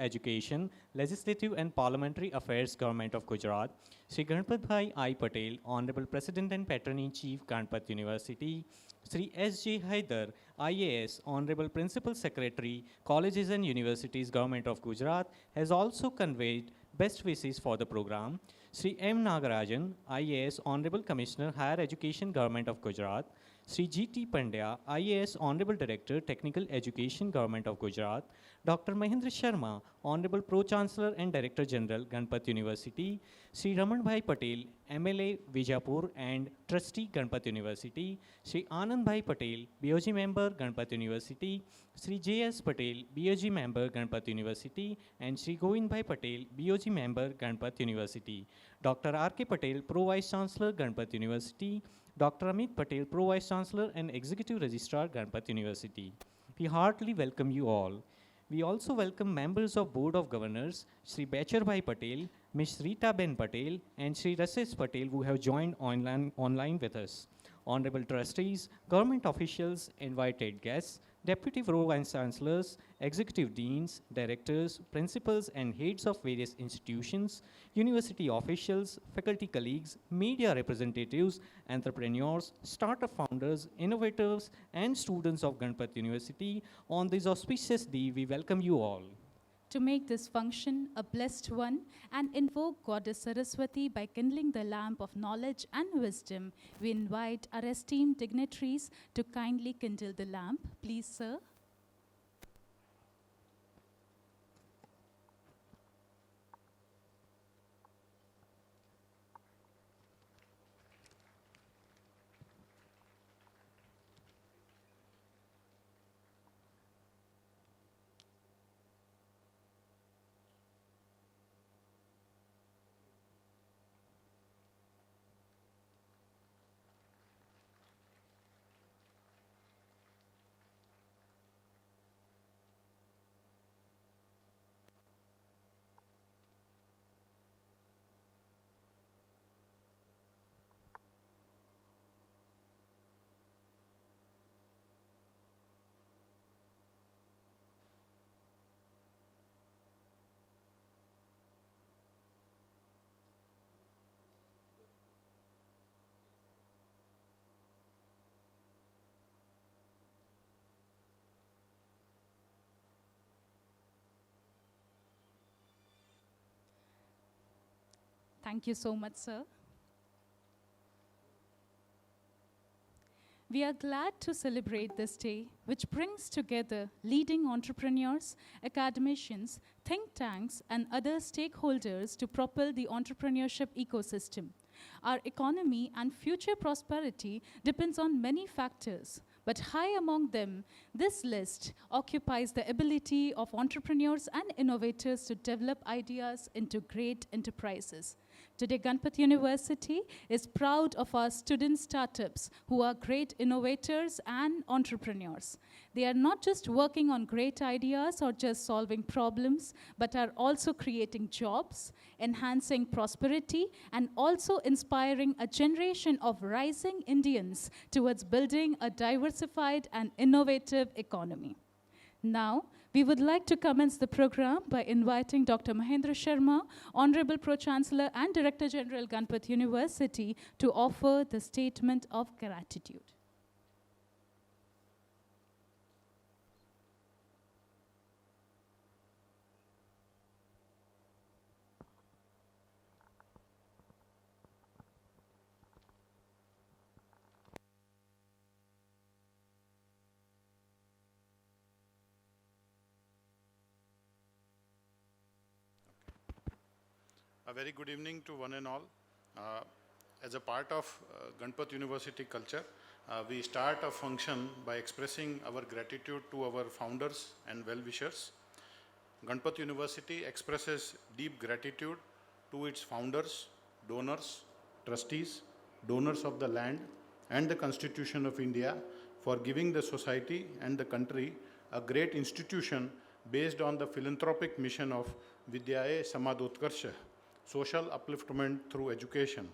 Education, Legislative and Parliamentary Affairs, Government of Gujarat, Shri Ganpat Bhai I. Patel, Honorable President and Patron-in-Chief, Ganpat University, Shri S.J. Haidar, IAS, Honorable Principal Secretary, Colleges and Universities, Government of Gujarat, has also conveyed best wishes for the program. Shri M. Nagarajan, IAS, Honorable Commissioner, Higher Education, Government of Gujarat, Shri G.T. Pandya, IAS, Honorable Director, Technical Education, Government of Gujarat, Dr. Mahendra Sharma, Honorable Pro-Chancellor and Director General, Ganpat University, Shri Raman Bhai Patel, MLA, Vijapur and Trustee, Ganpat University, Shri Anand Bhai Patel, BOG Member, Ganpat University, Shri J.S. Patel, BOG Member, Ganpat University, and Shri Govind Bhai Patel, BOG Member, Ganpat University, Dr. R.K. Patel, Pro-Vice Chancellor, Ganpat University, Dr. Amit Patel, Pro-Vice Chancellor and Executive Registrar, Ganpat University. We heartily welcome you all. We also welcome members of Board of Governors, Shri Bechar Bhai Patel, Ms. Rita Ben Patel, and Shri Rasesh Patel, who have joined online with us. Honorable Trustees, Government officials, invited guests, Deputy Pro-Vice Chancellors, Executive Deans, Directors, Principals, and Heads of various institutions, University officials, faculty colleagues, media representatives, entrepreneurs, startup founders, innovators, and students of Ganpat University, on this auspicious day, we welcome you all. To make this function a blessed one and invoke Goddess Saraswati by kindling the lamp of knowledge and wisdom, we invite our esteemed dignitaries to kindly kindle the lamp. Please, sir. Thank you so much, sir. We are glad to celebrate this day, which brings together leading entrepreneurs, academicians, think tanks, and other stakeholders to propel the entrepreneurship ecosystem. Our economy and future prosperity depends on many factors, but high among them, this list occupies the ability of entrepreneurs and innovators to develop ideas into great enterprises. Today, Ganpat University is proud of our student startups who are great innovators and entrepreneurs. They are not just working on great ideas or just solving problems, but are also creating jobs, enhancing prosperity, and also inspiring a generation of rising Indians towards building a diversified and innovative economy. Now, we would like to commence the program by inviting Dr. Mahendra Sharma, Honorable Pro-Chancellor and Director General, Ganpat University, to offer the statement of gratitude. A very good evening to one and all. As a part of Ganpat University culture, we start a function by expressing our gratitude to our founders and well-wishers. Ganpat University expresses deep gratitude to its founders, donors, trustees, donors of the land and the Constitution of India for giving the society and the country a great institution based on the philanthropic mission of Vidyaye Samadotkarsha, social upliftment through education.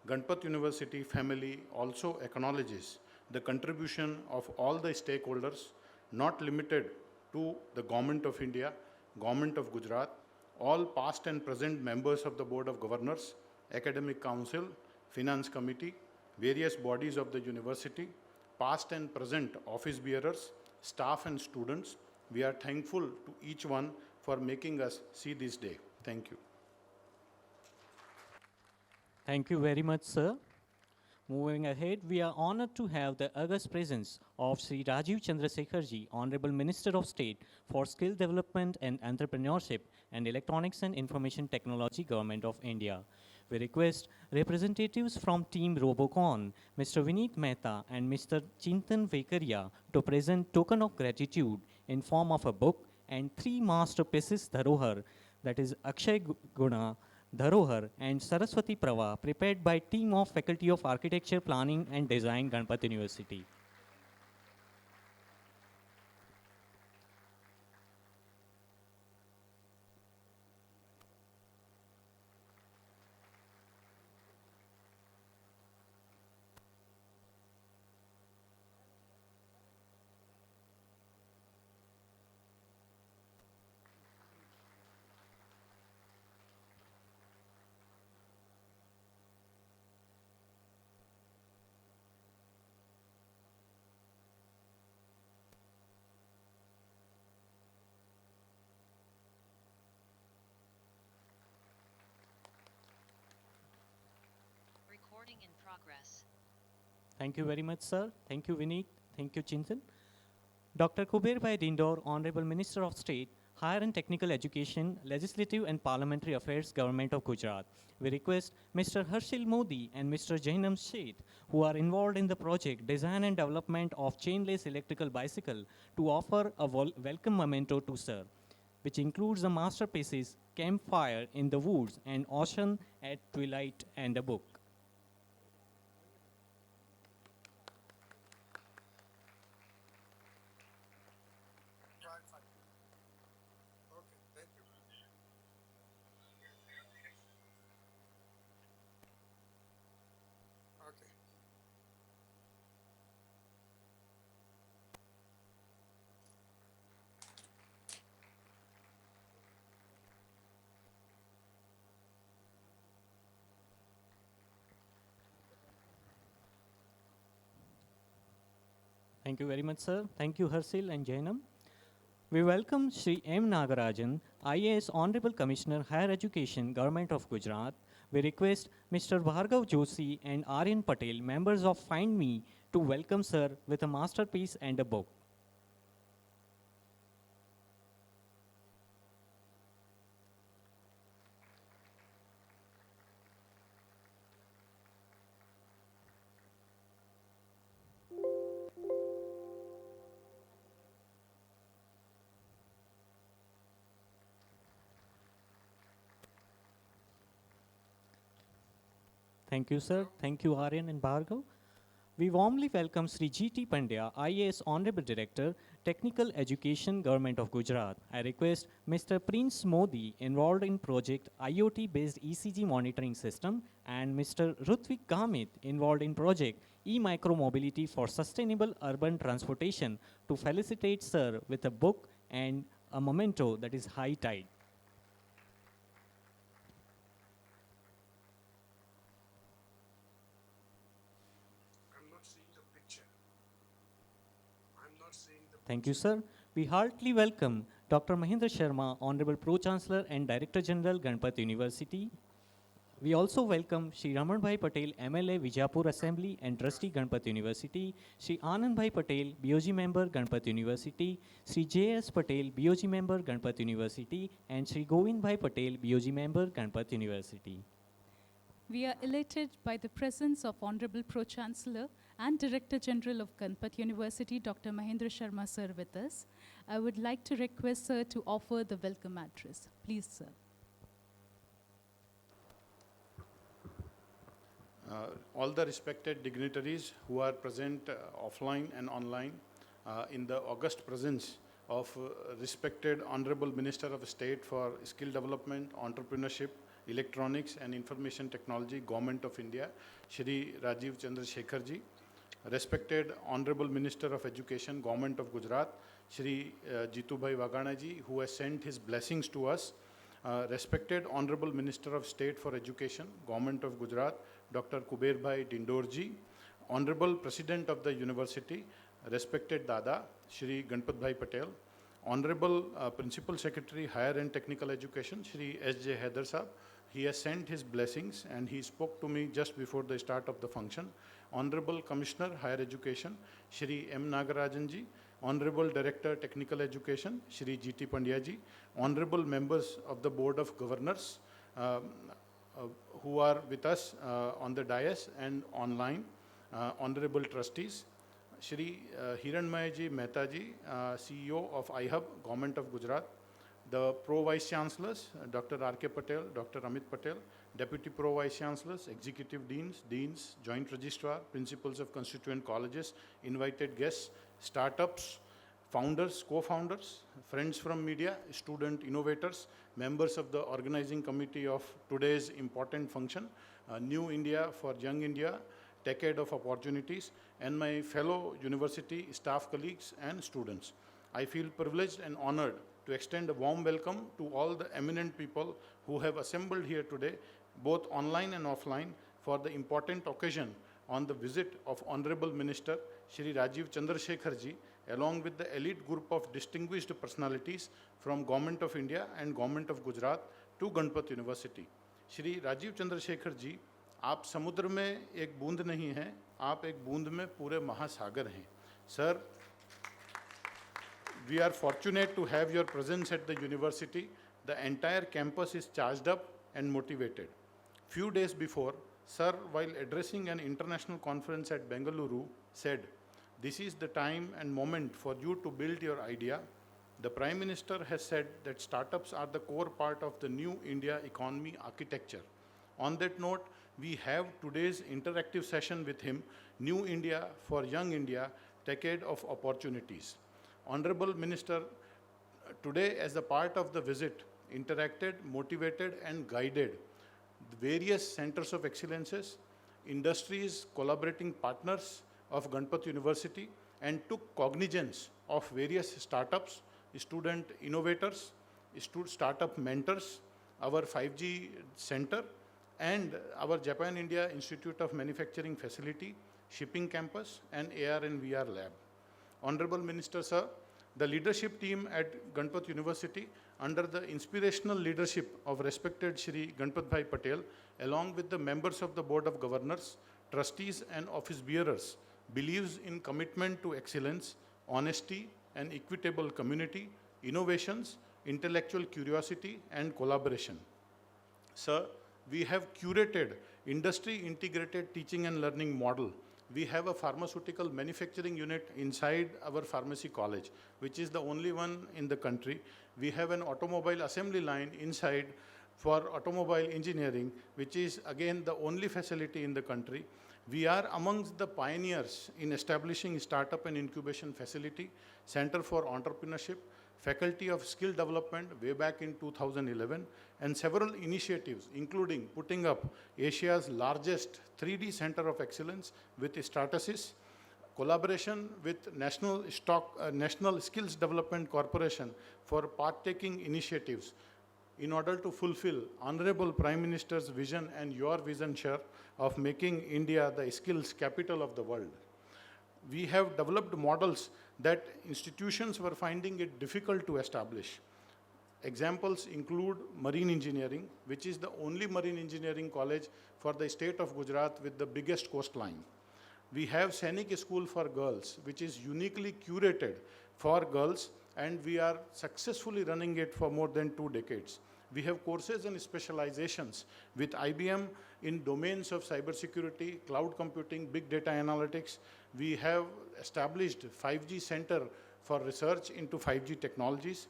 Ganpat University family also acknowledges the contribution of all the stakeholders, not limited to the Government of India, Government of Gujarat, all past and present members of the Board of Governors, Academic Council, Finance Committee, various bodies of the university, past and present office bearers, staff and students, we are thankful to each one for making us see this day. Thank you. Thank you very much, sir. Moving ahead, we are honored to have the august presence of Shri Rajeev Chandrasekhar ji, Honorable Minister of State for Skill Development and Entrepreneurship and Electronics and Information Technology, Government of India. We request representatives from Team Robocon, Mr. Vineet Mehta and Mr. Chintan Vekaria to present token of gratitude in form of a book and 3 masterpieces Dharohar, that is Akshay Guna, Dharohar and Saraswati Prava, prepared by team of Faculty of Architecture, Planning and Design, Ganpat University. Recording in progress. Thank you very much, sir. Thank you, Vineet. Thank you, Chintan. Dr. Kuber Bhai Dindor, Honorable Minister of State, Higher and Technical Education, Legislative and Parliamentary Affairs, Government of Gujarat. We request Mr. Harshil Modi and Mr. Jainam Sheth, who are involved in the project Design and Development of Chainless Electrical Bicycle, to offer a welcome memento to sir, which includes the masterpieces Campfire in the Woods and Ocean at Twilight and a book. Okay, thank you. Okay. Thank you very much, sir. Thank you, Harshil and Jainam. We welcome Shri M. Nagarajan, IAS Honorable Commissioner, Higher Education, Government of Gujarat. We request Mr. Bhargav Joshi and Aryan Patel, members of Find Me, to welcome sir with a masterpiece and a book. Thank you, sir. Thank you, Aryan and Bhargav. We warmly welcome Sri G.T. Pandya, IAS Honorable Director, Technical Education, Government of Gujarat. I request Mr. Prince Modi, involved in project IoT-based ECG monitoring system, and Mr. Rutvik Gamit, involved in project E-Micro-Mobility for Sustainable Urban Transportation, to felicitate sir with a book and a memento, that is High Tide. I'm not seeing the picture. I'm not seeing the Thank you, sir. We heartily welcome Dr. Mahindra Sharma, Honorable Pro-Chancellor and Director General, Ganpat University. We also welcome Shri Raman Bhai Patel, MLA, Vijayapur Assembly and Trustee, Ganpat University, Shri Anand Bhai Patel, BOG Member, Ganpat University, Shri J.S. Patel, BOG Member, Ganpat University, and Shri Govind Bhai Patel, BOG Member, Ganpat University. We are elated by the presence of Honorable Pro-Chancellor and Director General of Ganpat University, Dr. Mahindra Sharma sir, with us. I would like to request sir to offer the welcome address. Please, sir. All the respected dignitaries who are present offline and online in the august presence of respected Honorable Minister of State for Skill Development, Entrepreneurship, Electronics and Information Technology, Government of India, Shri Rajeev Chandrasekhar ji, respected Honorable Minister of Education, Government of Gujarat, Shri Jitubhai Waganaji, who has sent his blessings to us. Respected Honorable Minister of State for Education, Government of Gujarat, Dr. Kuberbhai Dindorji, Honorable President of the University, respected Dada, Shri Ganpat Bhai Patel, Honorable Principal Secretary, Higher and Technical Education, Shri S.J. Haider Sahab. He has sent his blessings and he spoke to me just before the start of the function. Honorable Commissioner, Higher Education, Shri M. Nagarajanji, Honorable Director, Technical Education, Shri G.T. Pandyaji, Honorable Members of the Board of Governors who are with us on the dais and online, Honorable Trustees, Shri Hiranmayaji Mehtaji, CEO of iHub, Government of Gujarat, the Pro Vice Chancellors, Dr. R.K. Patel, Dr. Amit Patel, Deputy Pro Vice Chancellors, Executive Deans, Joint Registrar, Principals of Constituent Colleges, invited guests, startups, founders, co-founders, friends from media, student innovators, members of the organizing committee of today's important function, New India for Young India, Techade of Opportunities, and my fellow university staff colleagues and students. I feel privileged and honored to extend a warm welcome to all the eminent people who have assembled here today, both online and offline, for the important occasion on the visit of Honorable Minister Shri Rajeev Chandrasekhar ji, along with the elite group of distinguished personalities from Government of India and Government of Gujarat to Ganpat University. Shri Rajeev Chandrasekhar ji, आप समुद्र में एक बूंद नहीं हैं, आप एक बूंद में पूरे महासागर हैं. Sir, we are fortunate to have your presence at the university. The entire campus is charged up and motivated. Few days before, sir, while addressing an international conference at Bengaluru, said, "This is the time and moment for you to build your idea." The Prime Minister has said that startups are the core part of the new India economy architecture. On that note, we have today's interactive session with him, New India for Young India, Decade of Opportunities. Honorable Minister, today as a part of the visit, interacted, motivated and guided the various centers of excellences, industries, collaborating partners of Ganpat University, and took cognizance of various startups, student innovators, startup mentors, our 5G center, and our Japan-India Institute of Manufacturing Facility, Shipping Campus, and AR and VR Lab. Honorable Minister, sir, the leadership team at Ganpat University, under the inspirational leadership of respected Shri Ganpat Bhai Patel, along with the members of the Board of Governors, trustees and office bearers, believes in commitment to excellence, honesty and equitable community, innovations, intellectual curiosity and collaboration. Sir, we have curated industry-integrated teaching and learning model. We have a pharmaceutical manufacturing unit inside our pharmacy college, which is the only one in the country. We have an automobile assembly line inside for automobile engineering, which is again the only facility in the country. We are amongst the pioneers in establishing startup and incubation facility, Center for Entrepreneurship, Faculty of Skill Development way back in 2011, and several initiatives, including putting up Asia's largest 3D Center of Excellence with Stratasys, collaboration with National Skills Development Corporation for path-taking initiatives in order to fulfill Honorable Prime Minister's vision and your vision, sir, of making India the skills capital of the world. We have developed models that institutions were finding it difficult to establish. Examples include marine engineering, which is the only marine engineering college for the state of Gujarat with the biggest coastline. We have Sainik School for Girls, which is uniquely curated for girls, and we are successfully running it for more than 2 decades. We have courses and specializations with IBM in domains of cybersecurity, cloud computing, big data analytics. We have established 5G Center for research into 5G technologies.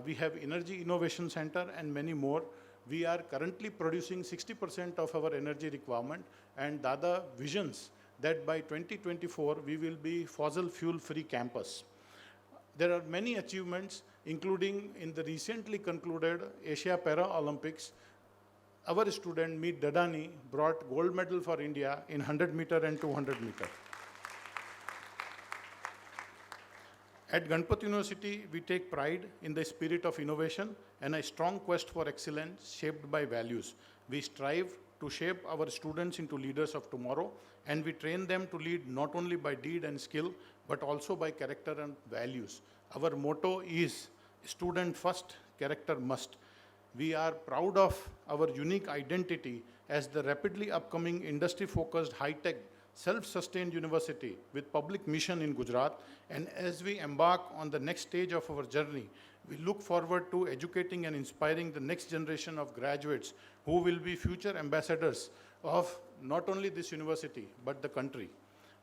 We have Energy Innovation Center and many more. We are currently producing 60% of our energy requirement, and Dada visions that by 2024 we will be fossil fuel free campus. There are many achievements, including in the recently concluded Asia Para Olympics. Our student Meet Dadani brought gold medal for India in 100 meter and 200 meter. At Ganpat University, we take pride in the spirit of innovation and a strong quest for excellence shaped by values. We strive to shape our students into leaders of tomorrow, and we train them to lead not only by deed and skill, but also by character and values. Our motto is student first, character must. We are proud of our unique identity as the rapidly upcoming industry-focused high-tech self-sustained university with public mission in Gujarat. And as we embark on the next stage of our journey, we look forward to educating and inspiring the next generation of graduates who will be future ambassadors of not only this university, but the country.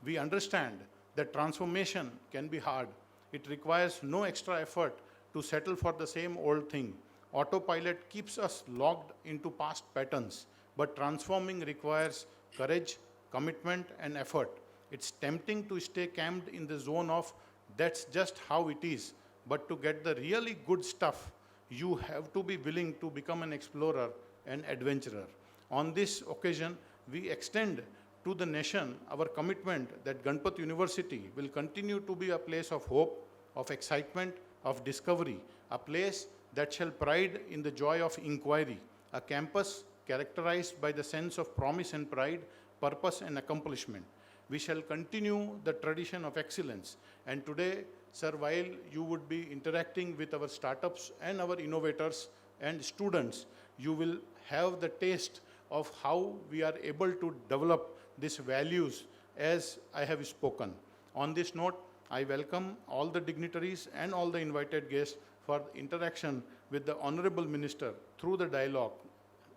We understand that transformation can be hard. It requires no extra effort to settle for the same old thing. Autopilot keeps us locked into past patterns, but transforming requires courage, commitment, and effort. It's tempting to stay camped in the zone of that's just how it is, but to get the really good stuff, you have to be willing to become an explorer and adventurer. On this occasion, we extend to the nation our commitment that Ganpat University will continue to be a place of hope, of excitement, of discovery, a place that shall pride in the joy of inquiry, a campus characterized by the sense of promise and pride, purpose and accomplishment. We shall continue the tradition of excellence. And today, sir, while you would be interacting with our startups and our innovators and students, you will have the taste of how we are able to develop these values as I have spoken. On this note, I welcome all the dignitaries and all the invited guests for interaction with the Honorable Minister through the dialogue,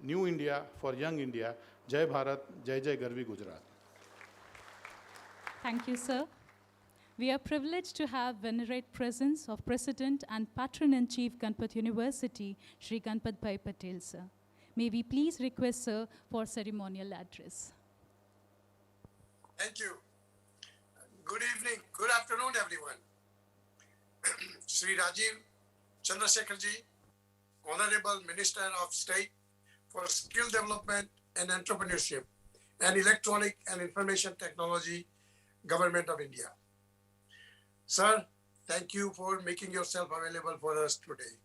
New India for Young India, Jai Bharat, Jai Jai Garvi Gujarat. Thank you, sir. We are privileged to have venerate presence of President and Patron-in-Chief Ganpat University, Shri Ganpat Bhai Patel, sir. May we please request, sir, for ceremonial address. Thank you. Good evening, good afternoon, everyone. Shri Rajeev Chandrasekhar ji, Honorable Minister of State for Skill Development and Entrepreneurship and Electronic and Information Technology, Government of India. Sir, thank you for making yourself available for us today.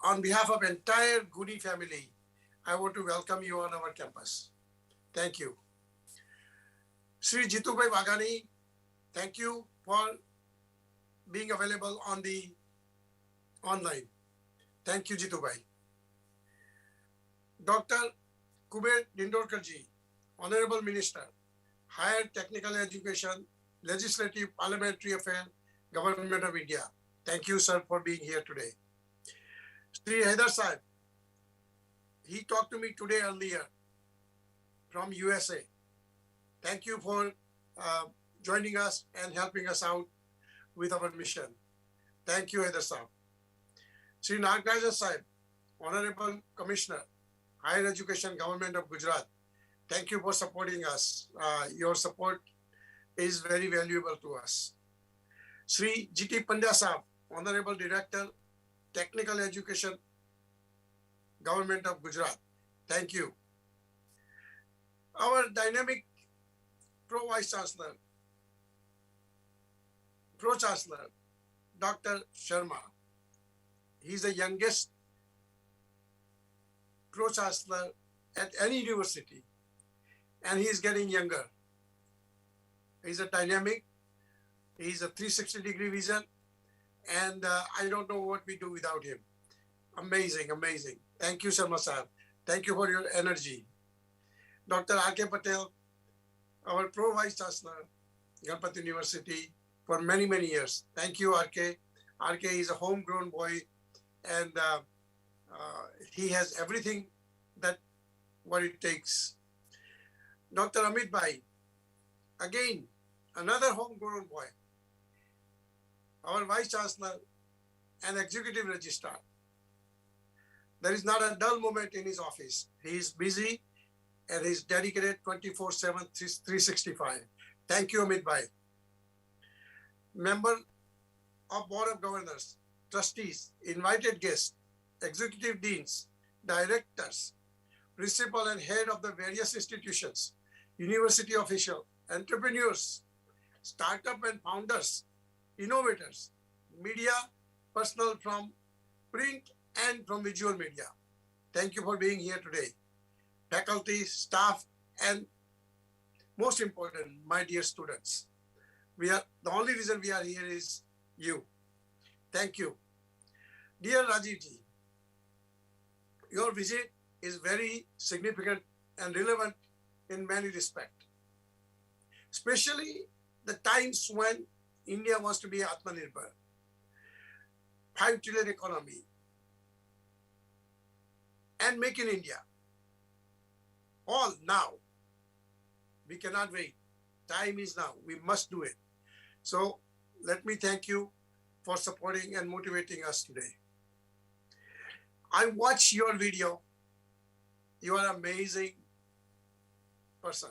On behalf of entire GUNI family, I want to welcome you on our campus. Thank you. Sri Jitubhai Wagani, thank you for being available on the online. Thank you, Jitubhai. Dr. Kuber Dindorkar ji, Honorable Minister, Higher Technical Education, Legislative Parliamentary Affairs, Government of India. Thank you, sir, for being here today. Sri Haider Sahib, he talked to me today earlier from USA. Thank you for joining us and helping us out with our mission. Thank you, Haider Sahib. Sri Nagarajan Sahib, Honorable Commissioner, Higher Education, Government of Gujarat. Thank you for supporting us. Your support is very valuable to us. Sri G.T. Pandya Sahib, Honorable Director, Technical Education, Government of Gujarat. Thank you. Our dynamic Pro-Vice Chancellor, Pro-Chancellor, Dr. Sharma. He's the youngest Pro-Chancellor at any university, and he's getting younger. He's a dynamic, he's a 360-degree vision, and I don't know what we do without him. Amazing, amazing. Thank you, Sharma Sahib. Thank you for your energy. Dr. R.K. Patel, our Pro-Vice Chancellor, Ganpat University, for many, many years. Thank you, R.K. R.K. is a homegrown boy, and he has everything that what it takes. Dr. Amit Bhai, again, another homegrown boy, our Vice Chancellor and Executive Registrar. There is not a dull moment in his office. He is busy and he's dedicated 24/7, 365. Thank you, Amit Bhai. Member of Board of Governors, trustees, invited guests, executive deans, directors, principal and head of the various institutions, university officials, entrepreneurs, startup and founders, innovators, media, personnel from print and from visual media. Thank you for being here today. Faculty, staff, and most important, my dear students. The only reason we are here is you. Thank you. Dear Rajeev ji, your visit is very significant and relevant in many respects, especially the times when India wants to be Atmanirbhar, 5 trillion economy, and make in India. All now. We cannot wait. Time is now. We must do it. So let me thank you for supporting and motivating us today. I watched your video. You are an amazing person.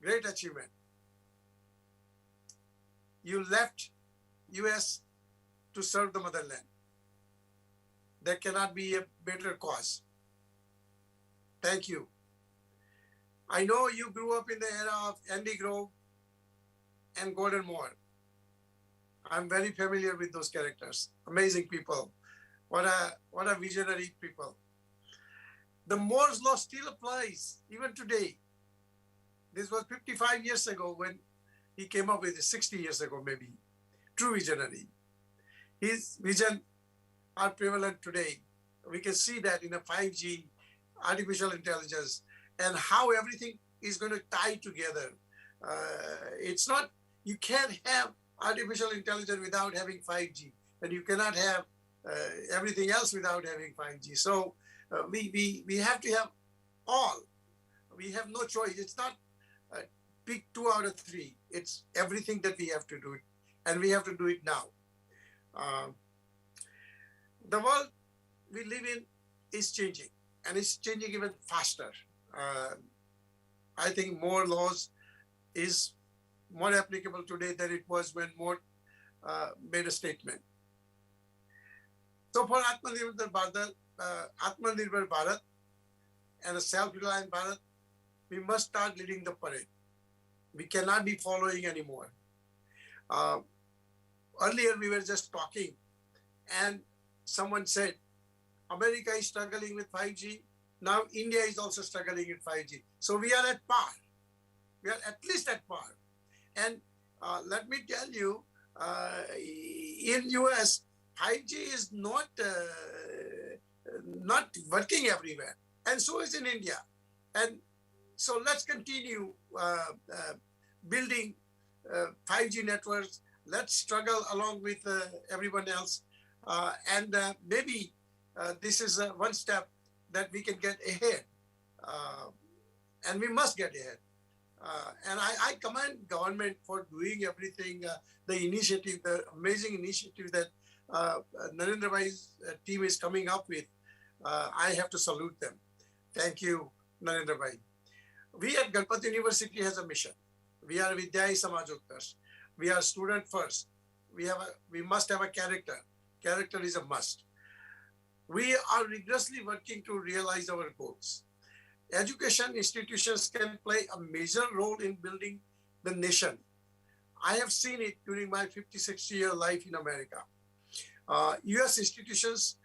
Great achievement. You left US to serve the motherland. There cannot be a better cause. Thank you. I know you grew up in the era of Andy Grove and Gordon Moore. I'm very familiar with those characters. Amazing people. What a visionary people. The Moore's law still applies even today. This was 55 years ago when he came up with it, 60 years ago maybe. True visionary. His vision are prevalent today. We can see that in a 5G, artificial intelligence, and how everything is going to tie together. It's not, you can't have artificial intelligence without having 5G, and you cannot have everything else without having 5G. So we have to have all. We have no choice. It's not pick 2 out of 3. It's everything that we have to do it, and we have to do it now. The world we live in is changing, and it's changing even faster. I think more laws is more applicable today than it was when Moore made a statement. So for Atmanirbhar Bharat and a self-reliant Bharat, we must start leading the parade. We cannot be following anymore. Earlier we were just talking and someone said, America is struggling with 5G. Now India is also struggling with 5G. So we are at par. We are at least at par. And let me tell you, in US, 5G is not working everywhere. And so is in India. And so let's continue building 5G networks. Let's struggle along with everyone else. And maybe this is one step that we can get ahead. And we must get ahead. And I commend government for doing everything, the initiative, the amazing initiative that Narendra Bhai's team is coming up with. I have to salute them. Thank you, Narendra Bhai. We at Ganpat University has a mission. We are Vidyai Samajotkarsh. We are student first. We must have a character. Character is a must. We are rigorously working to realize our goals. Education institutions can play a major role in building the nation. I have seen it during my 50-60-year life in America. US institutions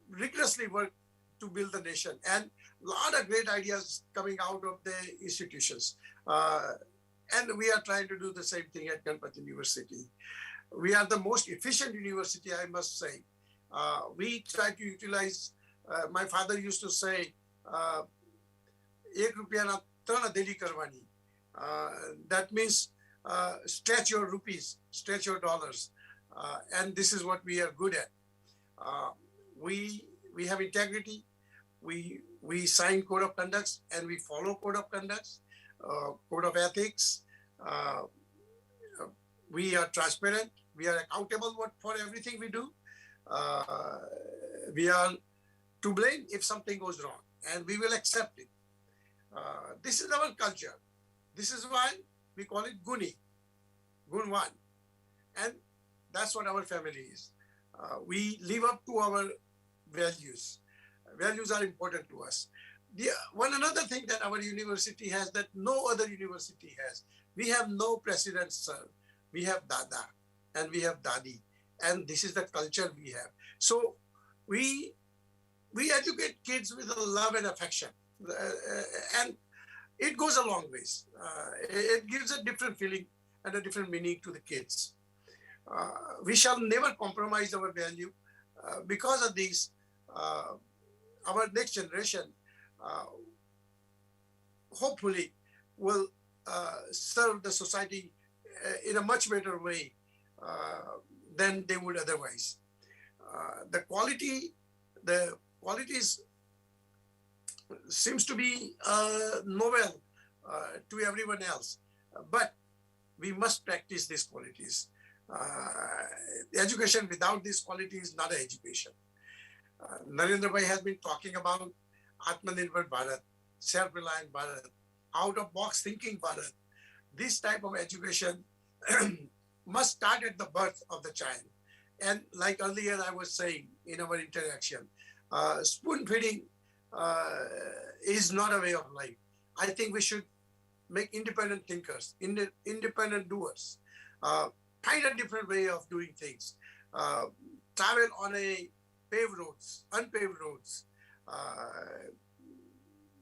rigorously work to build the nation, and a lot of great ideas coming out of the institutions. And we are trying to do the same thing at Ganpat University. We are the most efficient university, I must say. We try to utilize, my father used to say, "Ek rupiya na trana deli karwani." That means stretch your rupees, stretch your dollars. And this is what we are good at. We have integrity. We sign code of conducts and we follow code of conducts, code of ethics. We are transparent. We are accountable for everything we do. We are to blame if something goes wrong, and we will accept it. This is our culture. This is why we call it GUNI, Gun 1. And that's what our family is. We live up to our values. Values are important to us. One another thing that our university has that no other university has. We have no president, sir. We have Dada and we have Dadi. And this is the culture we have. So we educate kids with a love and affection. And it goes a long ways. It gives a different feeling and a different meaning to the kids. We shall never compromise our value. Because of this, our next generation hopefully will serve the society in a much better way than they would otherwise. The qualities seems to be novel to everyone else, but we must practice these qualities. Education without these qualities is not an education. Narendra Bhai has been talking about Atmanirbhar Bharat, self-reliant Bharat, out-of-box thinking Bharat. This type of education must start at the birth of the child. And like earlier I was saying in our interaction, spoon feeding is not a way of life. I think we should make independent thinkers, independent doers, find a different way of doing things, travel on a paved roads, unpaved roads.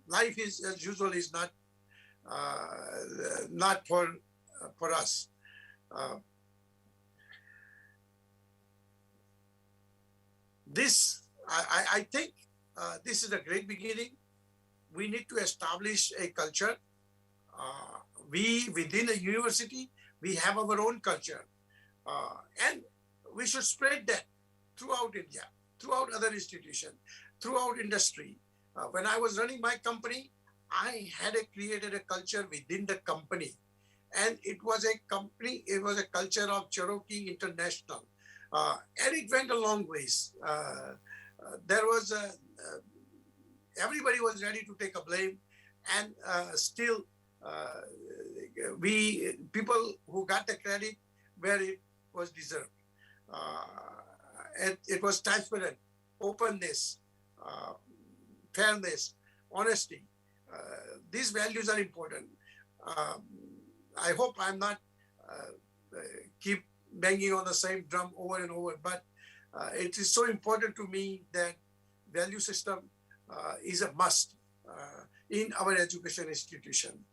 Life is, as usual, is not for us. I think this is a great beginning. We need to establish a culture. We, within a university, we have our own culture. And we should spread that throughout India, throughout other institutions, throughout industry. When I was running my company, I had created a culture within the company. And it was a culture of Cherokee International. And it went a long ways. There was everybody was ready to take a blame, and still people who got the credit where it was deserved. It was transparent, openness, fairness, honesty. These values are important. I hope I'm not keep banging on the same drum over and over, but it is so important to me that value system is a must in our education institution.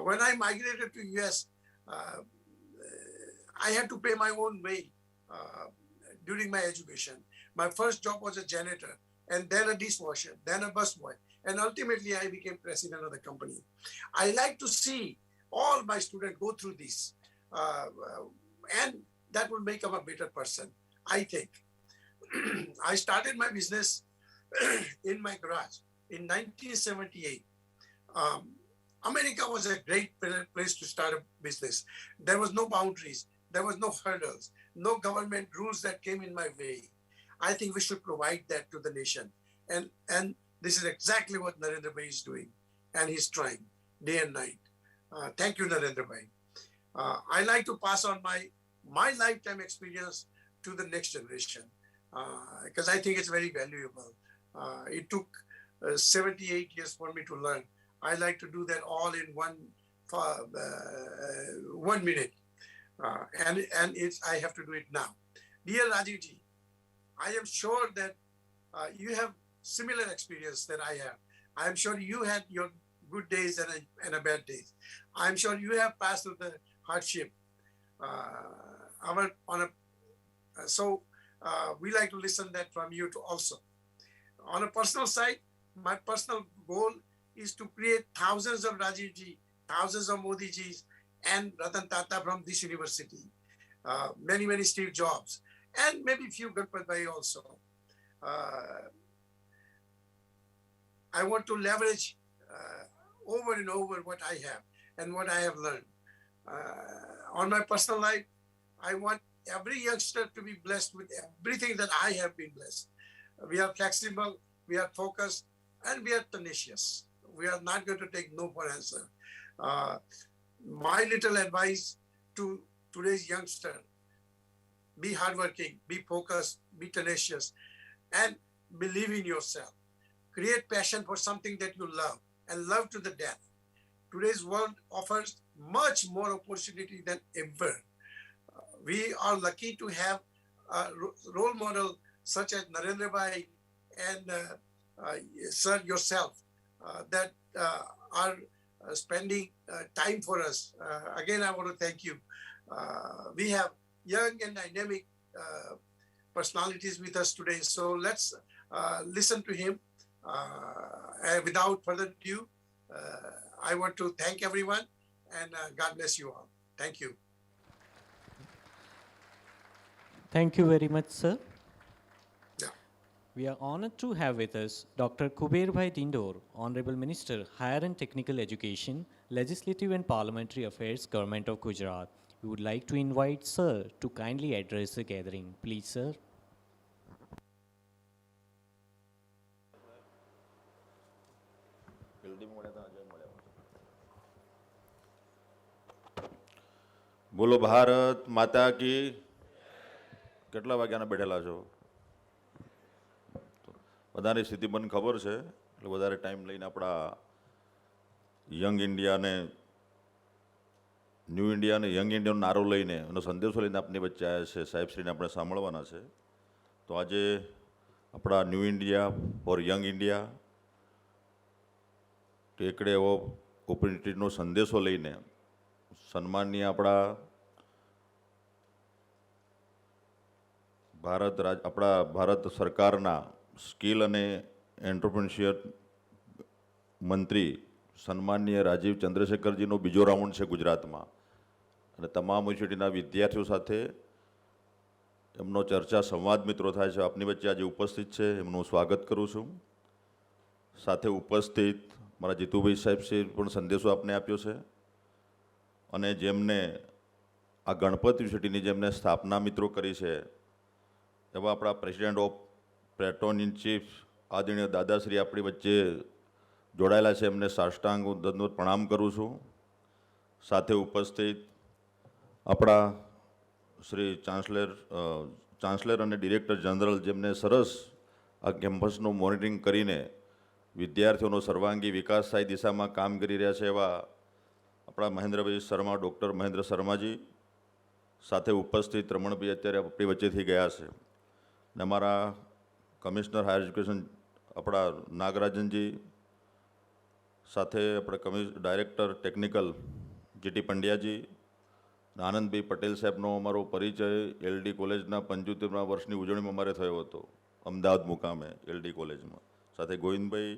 When I migrated to US, I had to pay my own way during my education. My first job was a janitor, and then a dishwasher, then a busboy, and ultimately I became president of the company. I like to see all my students go through this, and that will make them a better person, I think. I started my business in my garage in 1978. America was a great place to start a business. There was no boundaries. There was no hurdles, no government rules that came in my way. I think we should provide that to the nation. And this is exactly what Narendra Bhai is doing. And he's trying day and night. Thank you, Narendra Bhai. I like to pass on my lifetime experience to the next generation because I think it's very valuable. It took 78 years for me to learn. I like to do that all in 1 minute. And I have to do it now. Dear Rajeev ji, I am sure that you have similar experience that I have. I am sure you had your good days and a bad days. I am sure you have passed through the hardship. So we like to listen that from you too also. On a personal side, my personal goal is to create thousands of Rajeev ji, thousands of Modi jis, and Ratan Tata from this university. Many, many Steve Jobs, and maybe few Ganpat Bhai also. I want to leverage over and over what I have and what I have learned. On my personal life, I want every youngster to be blessed with everything that I have been blessed. We are flexible, we are focused, and we are tenacious. We are not going to take no for answer. My little advice to today's youngster, be hardworking, be focused, be tenacious, and believe in yourself. create passion for something that you love and love to the death. Today's world offers much more opportunity than ever. We are lucky to have a role model such as Narendra Bhai and sir yourself that are spending time for us. Again, I want to thank you. We have young and dynamic personalities with us today. So let's listen to him. And without further ado, I want to thank everyone and God bless you all. Thank you. Thank you very much, sir. Yeah. We are honored to have with us Dr. Kuber Bhai Dindor, Honorable Minister, Higher and Technical Education, Legislative and Parliamentary Affairs, Government of Gujarat. We would like to invite sir to kindly address the gathering. Please, sir. બોલો ભારત માતા કી. કેટલા વાગ્યાના બેઠેલા છો? બધાની સ્થિતિ મને ખબર છે, એટલે વધારે ટાઈમ લઈને આપણા યંગ ઇન્ડિયાને ન્યૂ ઇન્ડિયાને યંગ ઇન્ડિયાનો નારો લઈને એનો સંદેશો લઈને આપની વચ્ચે આવ્યા છે. સાહેબશ્રીને આપણે સાંભળવાના છે. તો આજે આપણા new India for young India ટેકડે એવો ઓપોર્ચ્યુનિટીનો સંદેશો લઈને સન્માનીય આપણા આપણા ભારત સરકારના સ્કિલ અને એન્ટરપ્રિન્યોરશિપ મંત્રી સન્માનીય રાજીવ ચંદ્રશેખરજીનો બીજો રાઉન્ડ છે ગુજરાતમાં, અને તમામ યુનિવર્સિટીના વિદ્યાર્થીઓ સાથે એમનો ચર્ચા સંવાદ મિત્રો થાય છે. આપની વચ્ચે આજે ઉપસ્થિત છે, એમનું સ્વાગત કરું છું. સાથે ઉપસ્થિત મારા જીતુભાઈ સાહેબશ્રી પણ સંદેશો આપને આપ્યો છે, અને જેમને આ ગણપત યુનિવર્સિટીની જેમને સ્થાપના મિત્રો કરી છે એવા આપણા પ્રેસિડેન્ટ ઓફ પ્લેટોન ઇન ચીફ આદરણીય દાદાશ્રી આપણી વચ્ચે જોડાયેલા છે, એમને સાષ્ટાંગ દંડવત પ્રણામ કરું છું. સાથે ઉપસ્થિત આપણા શ્રી ચાન્સલર અને ડિરેક્ટર જનરલ જેમને સરસ આ કેમ્પસનું મોનિટરિંગ કરીને વિદ્યાર્થીઓનો સર્વાંગી વિકાસ થાય દિશામાં કામ કરી રહ્યા છે એવા આપણા મહેન્દ્રભાઈ શર્મા, ડૉક્ટર મહેન્દ્ર શર્માજી. સાથે ઉપસ્થિત રમણભાઈ અત્યારે આપણી વચ્ચેથી ગયા છે, અને અમારા કમિશનર હાયર એજ્યુકેશન આપણા નાગરાજનજી, સાથે આપણે director technical GT Pandyaji, Anandbhai Patel સાહેબનો અમારો પરિચય એલડી કોલેજના 75મા વર્ષની ઉજવણીમાં અમારે થયો હતો અમદાવાદ મુકામે એલડી કોલેજમાં. સાથે ગોવિંદભાઈ,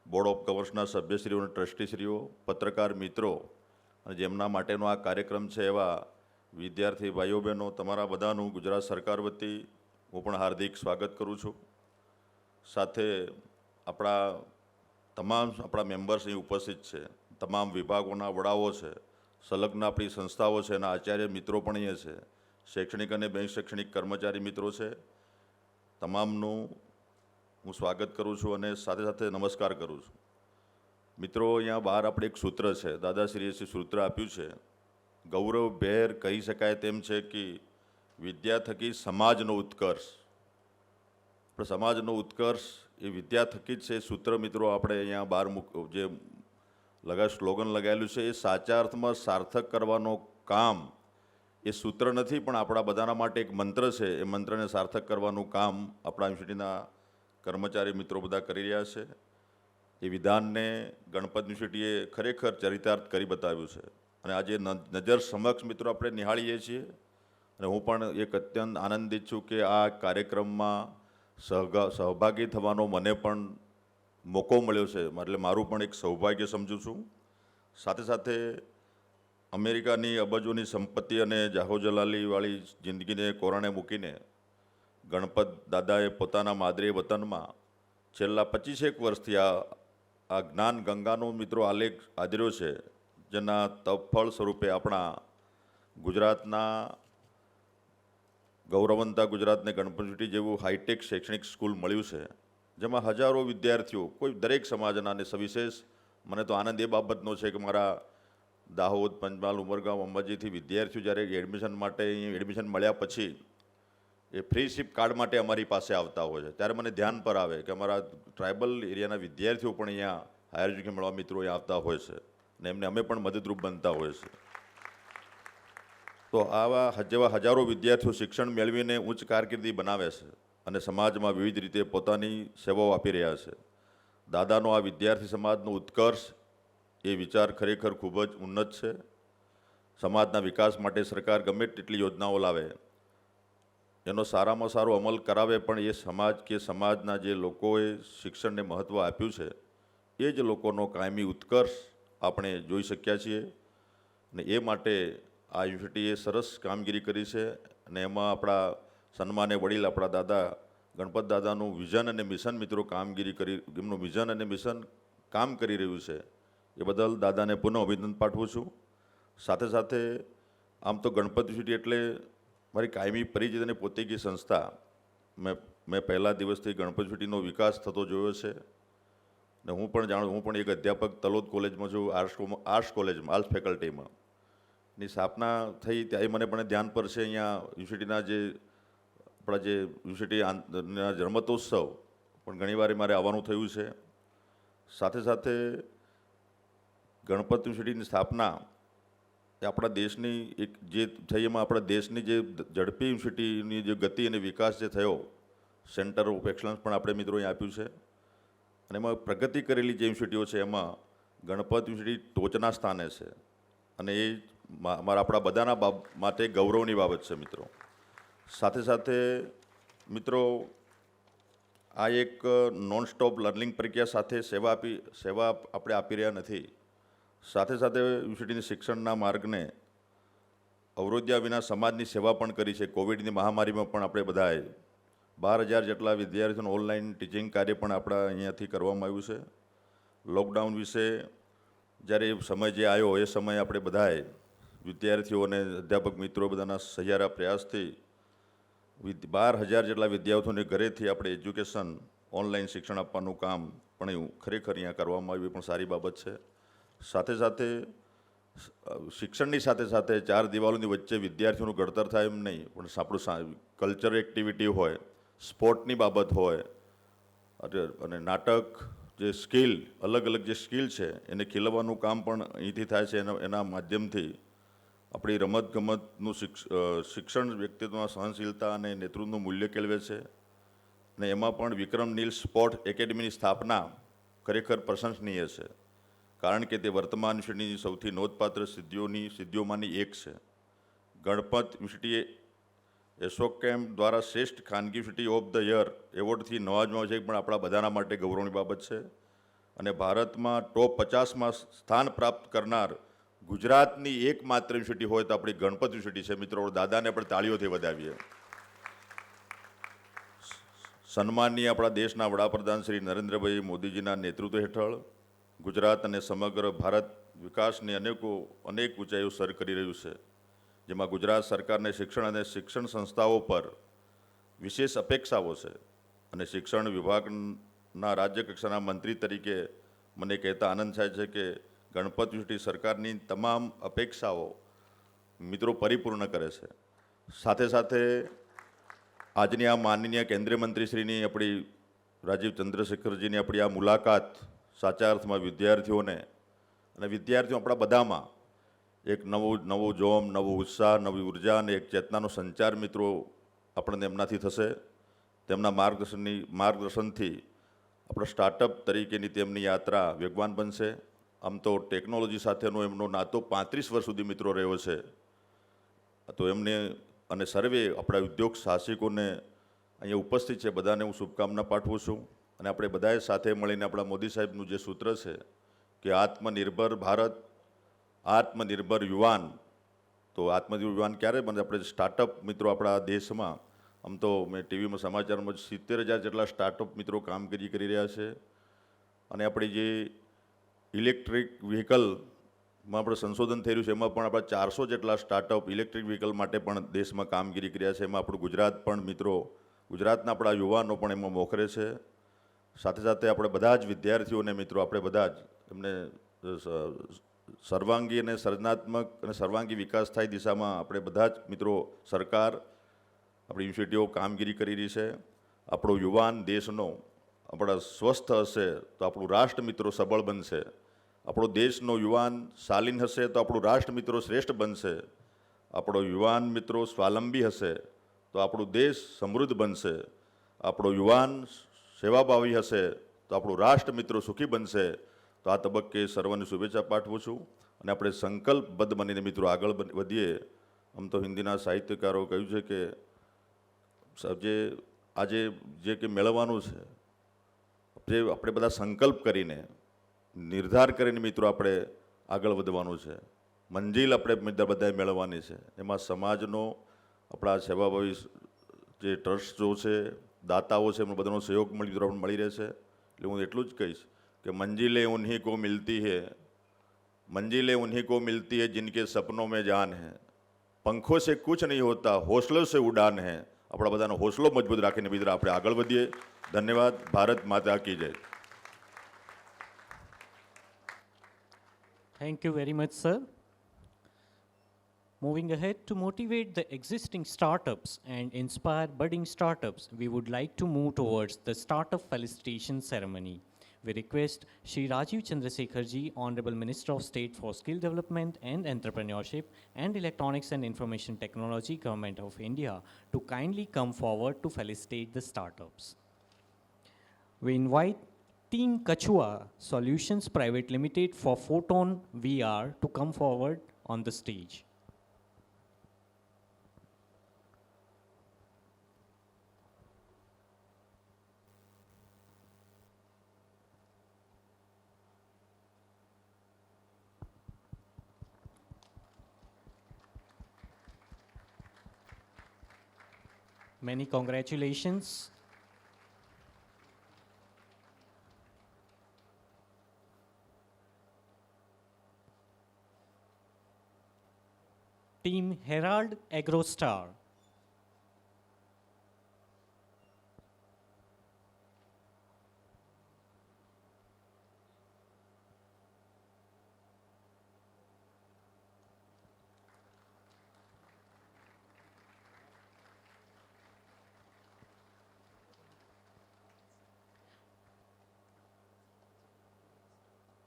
બોર્ડ ઓફ ગવર્નર્સના સભ્યશ્રીઓ અને ટ્રસ્ટીશ્રીઓ, પત્રકાર મિત્રો, અને જેમના માટેનો આ કાર્યક્રમ છે એવા વિદ્યાર્થી ભાઈઓ બહેનો, તમારા બધાનું ગુજરાત સરકાર વતી હું પણ હાર્દિક સ્વાગત કરું છું. સાથે આપણા મેમ્બર્સ અહીં ઉપસ્થિત છે, તમામ વિભાગોના વડાઓ છે, સંલગ્ન આપણી સંસ્થાઓ છે, અને આચાર્ય મિત્રો પણ અહીંયા છે, શૈક્ષણિક અને બેંક શૈક્ષણિક કર્મચારી મિત્રો છે. તમામનું હું સ્વાગત કરું છું અને સાથે સાથે નમસ્કાર કરું છું. મિત્રો, અહીંયા બહાર આપણે એક સૂત્ર છે, દાદાશ્રીએ સૂત્ર આપ્યું છે, ગૌરવભેર કહી શકાય તેમ છે કે વિદ્યા થકી સમાજનો ઉત્કર્ષ. પણ સમાજનો ઉત્કર્ષ એ વિદ્યા થકી જ છે. સૂત્ર મિત્રો આપણે અહીંયા બહાર જે સ્લોગન લગાવેલું છે એ સાચા અર્થમાં સાર્થક કરવાનો કામ એ સૂત્ર નથી, પણ આપણા બધાના માટે એક મંત્ર છે. એ મંત્રને સાર્થક કરવાનું કામ આપણા યુનિવર્સિટીના કર્મચારી મિત્રો બધા કરી રહ્યા છે. એ વિધાનને ગણપત યુનિવર્સિટીએ ખરેખર ચરિતાર્થ કરી બતાવ્યું છે, અને આજે નજર સમક્ષ મિત્રો આપણે નિહાળીએ છીએ. અને હું પણ એક અત્યંત આનંદિત છું કે આ કાર્યક્રમમાં સહભાગી થવાનો મને પણ મોકો મળ્યો છે, એટલે મારું પણ એક સૌભાગ્ય સમજું છું. સાથે સાથે અમેરિકાની અબજોની સંપત્તિ અને જાહોજલાલીવાળી જિંદગીને કોરણે મૂકીને ગણપત દાદાએ પોતાના માદરે વતનમાં છેલ્લા 25 વર્ષથી આ જ્ઞાન ગંગાનો મિત્રો આલેખ આદર્યો છે, જેના તપફળ સ્વરૂપે આપણા ગુજરાતના ગૌરવંતા ગુજરાતને ગણપત યુનિવર્સિટી જેવું હાઈટેક શૈક્ષણિક સ્કૂલ મળ્યું છે, જેમાં હજારો વિદ્યાર્થીઓ કોઈ દરેક સમાજના, અને સવિશેષ મને તો આનંદ એ બાબતનો છે કે મારા દાહોદ, પંચમહાલ, ઉમરગામ, અંબાજીથી વિદ્યાર્થીઓ જ્યારે એડમિશન માટે એડમિશન મળ્યા પછી એ ફ્રીશીપ કાર્ડ માટે અમારી પાસે આવતા હોય છે, ત્યારે મને ધ્યાન પર આવે કે અમારા ટ્રાઇબલ એરિયાના વિદ્યાર્થીઓ પણ અહીંયા હાયર એજ્યુકેશન મળવા મિત્રો અહીંયા આવતા હોય છે અને એમને અમે પણ મદદરૂપ બનતા હોય છે. તો આવા જેવા હજારો વિદ્યાર્થીઓ શિક્ષણ મેળવીને ઉચ્ચ કારકિર્દી બનાવે છે અને સમાજમાં વિવિધ રીતે પોતાની સેવાઓ આપી રહ્યા છે. દાદાનો આ વિદ્યાર્થી સમાજનો ઉત્કર્ષ એ વિચાર ખરેખર ખૂબ જ ઉન્નત છે. સમાજના વિકાસ માટે સરકાર ગમે તેટલી યોજનાઓ લાવે, એનો સારામાં સારો અમલ કરાવે, પણ એ સમાજ કે સમાજના જે લોકોએ શિક્ષણને મહત્ત્વ આપ્યું છે એ જ લોકોનો કાયમી ઉત્કર્ષ આપણે જોઈ શક્યા છીએ. અને એ માટે આ યુનિવર્સિટીએ સરસ કામગીરી કરી છે અને એમાં આપણા સન્માને વડીલ આપણા દાદા ગણપત દાદાનું વિઝન અને મિશન મિત્રો કામગીરી કરી, એમનું વિઝન અને મિશન કામ કરી રહ્યું છે, એ બદલ દાદાને પુનઃ અભિનંદન પાઠવું છું. સાથે સાથે આમ તો ગણપત યુનિવર્સિટી એટલે મારી કાયમી પરિચિત અને પોતેકી સંસ્થા. મેં પહેલા દિવસથી ગણપત યુનિવર્સિટીનો વિકાસ થતો જોયો છે ને હું પણ એક અધ્યાપક તલોદ કોલેજમાં છું, આર્ટ્સ કોલેજમાં, આર્ટ્સ ફેકલ્ટીમાં. ની સ્થાપના થઈ ત્યારે મને પણ ધ્યાન પર છે અહીંયા યુનિવર્સિટીના જે આપણા જે યુનિવર્સિટીના જન્મોત્સવ પણ ઘણીવાર મારે આવવાનું થયું છે. સાથે સાથે ગણપત યુનિવર્સિટીની સ્થાપના એ આપણા દેશની એક જે થઈ એમાં આપણા દેશની જે ઝડપી યુનિવર્સિટીની જે ગતિ અને વિકાસ જે થયો, સેન્ટર ઓફ એક્સલન્સ પણ આપણે મિત્રો અહીં આપ્યું છે અને એમાં પ્રગતિ કરેલી જે યુનિવર્સિટીઓ છે એમાં ગણપત યુનિવર્સિટી ટોચના સ્થાને છે અને એ આપણા બધાના માટે ગૌરવની બાબત છે મિત્રો. સાથે સાથે મિત્રો આ એક નોન સ્ટોપ લર્નિંગ પ્રક્રિયા સાથે સેવા આપણે આપી રહ્યા નથી. સાથે સાથે યુનિવર્સિટીની શિક્ષણના માર્ગને અવરોધ્યા વિના સમાજની સેવા પણ કરી છે. કોવિડની મહામારીમાં પણ આપણે બધાએ 12,000 જેટલા વિદ્યાર્થીઓનું ઓનલાઈન ટીચિંગ કાર્ય પણ આપણા અહીંયાથી કરવામાં આવ્યું છે. લોકડાઉન વિશે જ્યારે સમય જે આવ્યો એ સમયે આપણે બધાએ વિદ્યાર્થીઓ અને અધ્યાપક મિત્રો બધાના સહિયારા પ્રયાસથી 12,000 જેટલા વિદ્યાર્થીઓને ઘરેથી આપણે એજ્યુકેશન ઓનલાઈન શિક્ષણ આપવાનું કામ પણ ખરેખર અહીંયા કરવામાં આવ્યું, પણ સારી બાબત છે. સાથે સાથે શિક્ષણની સાથે સાથે ચાર દિવાલોની વચ્ચે વિદ્યાર્થીઓનું ઘડતર થાય એમ નહીં, પણ આપણું કલ્ચર એક્ટિવિટી હોય, સ્પોર્ટની બાબત હોય અને નાટક જે સ્કિલ અલગ અલગ જે સ્કિલ છે એને ખીલવવાનું કામ પણ અહીંથી થાય છે. એના માધ્યમથી આપણી રમતગમતનું શિક્ષણ વ્યક્તિત્વમાં સહનશીલતા અને નેતૃત્વનું મૂલ્ય કેળવે છે અને એમાં પણ વિક્રમ નીલ સ્પોર્ટ એકેડમીની સ્થાપના ખરેખર પ્રશંસનીય છે, કારણ કે તે વર્તમાન યુનિવર્સિટીની સૌથી નોંધપાત્ર સિદ્ધિઓમાંની એક છે. ગણપત યુનિવર્સિટીએ એસોકેમ દ્વારા શ્રેષ્ઠ ખાનગી યુનિવર્સિટી ઓફ ધ યર એવોર્ડથી નવાજવામાં છે, પણ આપણા બધાના માટે ગૌરવની બાબત છે. અને ભારતમાં ટોપ 50માં સ્થાન પ્રાપ્ત કરનાર ગુજરાતની એકમાત્ર યુનિવર્સિટી હોય તો આપણી ગણપત યુનિવર્સિટી છે. મિત્રો, દાદાને પણ તાળીઓથી વધાવીએ. સન્માનીય આપણા દેશના વડાપ્રધાન શ્રી નરેન્દ્રભાઈ મોદીજીના નેતૃત્વ હેઠળ ગુજરાત અને સમગ્ર ભારત વિકાસની અનેક ઊંચાઈઓ સર કરી રહ્યું છે, જેમાં ગુજરાત સરકારને શિક્ષણ અને શિક્ષણ સંસ્થાઓ પર વિશેષ અપેક્ષાઓ છે. અને શિક્ષણ વિભાગના રાજ્ય કક્ષાના મંત્રી તરીકે મને કહેતા આનંદ થાય છે કે ગણપત યુનિવર્સિટી સરકારની તમામ અપેક્ષાઓ મિત્રો પરિપૂર્ણ કરે છે. સાથે સાથે આજની આ માનનીય કેન્દ્રીય મંત્રીશ્રીની આપણી રાજીવ ચંદ્રશેખરજીની આપણી આ મુલાકાત સાચા અર્થમાં વિદ્યાર્થીઓને અને વિદ્યાર્થીઓ આપણા બધામાં એક નવું જોમ, નવો ઉત્સાહ, નવી ઉર્જા અને એક ચેતનાનો સંચાર મિત્રો આપણને એમનાથી થશે. તેમના માર્ગદર્શનથી આપણા સ્ટાર્ટઅપ તરીકેની તેમની યાત્રા વેગવાન બનશે. આમ તો ટેકનોલોજી સાથેનો એમનો નાતો 35 વર્ષ સુધી મિત્રો રહ્યો છે, તો એમને અને સર્વે આપણા ઉદ્યોગ સાહસિકોને અહીંયા ઉપસ્થિત છે બધાને હું શુભકામના પાઠવું છું. અને આપણે બધાએ સાથે મળીને આપણા મોદી સાહેબનું જે સૂત્ર છે કે આત્મનિર્ભર ભારત, આત્મનિર્ભર યુવાન, તો આત્મનિર્ભર યુવાન ક્યારે બને? આપણે સ્ટાર્ટઅપ મિત્રો આપણા દેશમાં આમ તો મેં ટીવીમાં સમાચારમાં 70,000 જેટલા સ્ટાર્ટઅપ મિત્રો કામગીરી કરી રહ્યા છે. અને આપણી જે ઇલેક્ટ્રિક વ્હીકલમાં આપણે સંશોધન થઈ રહ્યું છે એમાં પણ આપણા 400 જેટલા સ્ટાર્ટઅપ ઇલેક્ટ્રિક વ્હીકલ માટે પણ દેશમાં કામગીરી કર્યા છે. એમાં આપણું ગુજરાત પણ મિત્રો, ગુજરાતના આપણા યુવાનો પણ એમાં મોખરે છે. સાથે સાથે આપણે બધા જ વિદ્યાર્થીઓને મિત્રો આપણે બધા જ એમને સર્વાંગી અને સર્જનાત્મક અને સર્વાંગી વિકાસ થાય દિશામાં આપણે બધા જ મિત્રો સરકાર આપણી યુનિવર્સિટીઓ કામગીરી કરી રહી છે. આપણો યુવાન દેશનો આપણા સ્વસ્થ હશે તો આપણું રાષ્ટ્ર મિત્રો સબળ બનશે. આપણો દેશનો યુવાન શાલીન હશે તો આપણું રાષ્ટ્ર મિત્રો શ્રેષ્ઠ બનશે. આપણો યુવાન મિત્રો સ્વાવલંબી હશે તો આપણું દેશ સમૃદ્ધ બનશે. આપણો યુવાન સેવાભાવી હશે તો આપણું રાષ્ટ્ર મિત્રો સુખી બનશે. તો આ તબક્કે સર્વને શુભેચ્છા પાઠવું છું અને આપણે સંકલ્પબદ્ધ બનીને મિત્રો આગળ વધીએ. આમ તો હિન્દીના સાહિત્યકારો કહ્યું છે કે આજે જે કે મેળવવાનું છે જે આપણે બધા સંકલ્પ કરીને નિર્ધાર કરીને મિત્રો આપણે આગળ વધવાનું છે. મંજિલ આપણે બધાએ મેળવવાની છે. એમાં સમાજનો આપણા સેવાભાવી જે ટ્રસ્ટો છે, દાતાઓ છે, એમનો બધાનો સહયોગ મળી રહેશે. એટલે હું એટલું જ કહીશ કે મંजिलें उन्हीं को मिलती है, मंजिलें उन्हीं को मिलती है जिनके सपनों में जान है, पंखों से कुछ नहीं होता हौसलों से उड़ान है. આપણા બધાનો હૌસલો મજબૂત રાખીને મિત્રો આપણે આગળ વધીએ. ધન્યવાદ. ભારત માતા કી જય. Thank you very much, sir. Moving ahead, to motivate the existing startups and inspire budding startups, we would like to move towards the startup felicitation ceremony. We request Shri Rajeev Chandrasekhar ji, Hon'ble Minister of State for Skill Development and Entrepreneurship and Electronics and Information Technology, Government of India, to kindly come forward to felicitate the startups. We invite Team Kachua Solutions Private Limited for Photon VR to come forward on the stage. Many congratulations. Team Herald AgroStar.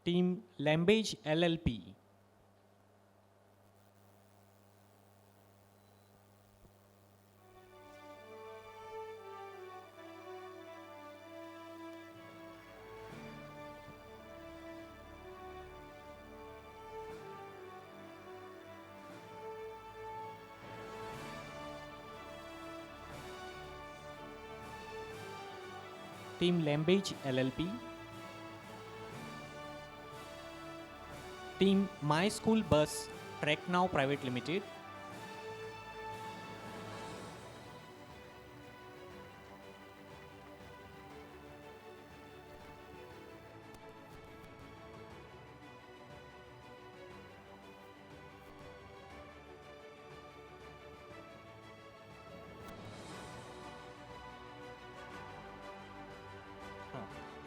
Team Lambage LLP. Team Lambage LLP. Team My School Bus Trek Now Private Limited.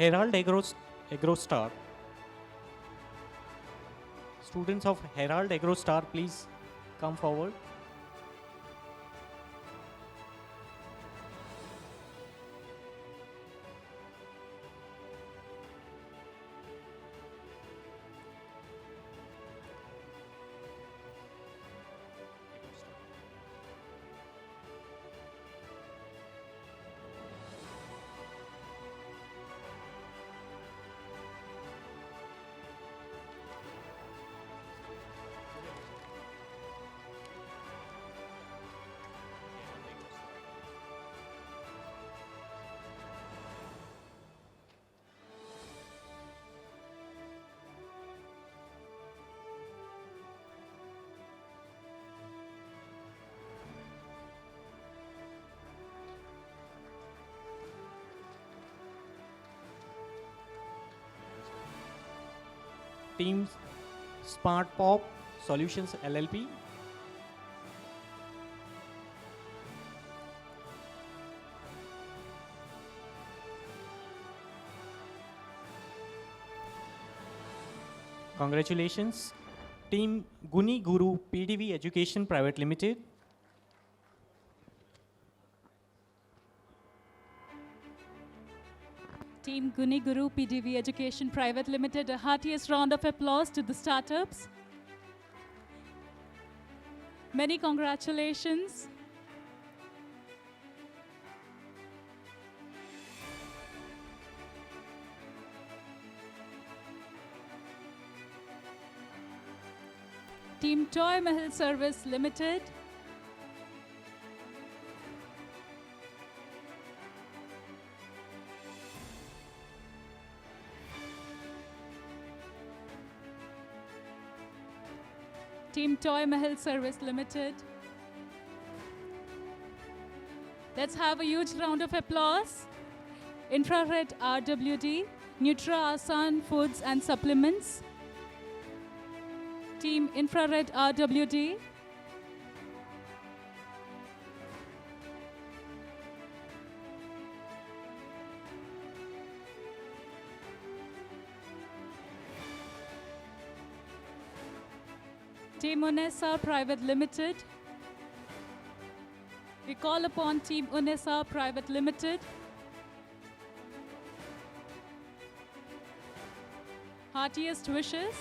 Herald AgroStar. Students of Herald AgroStar, please come forward. Team Smart Pop Solutions LLP. Congratulations. Team GUNI Guru PDV Education Private Limited. Team GUNI Guru PDV Education Private Limited, a heartiest round of applause to the startups. Many congratulations. Team Toy Mahal Service Limited. Team Toy Mahal Service Limited. Let's have a huge round of applause. Infrared RWD, Nutra Asan Foods and Supplements. Team Infrared RWD. Team UNESA Private Limited. We call upon Team UNESA Private Limited. Heartiest wishes.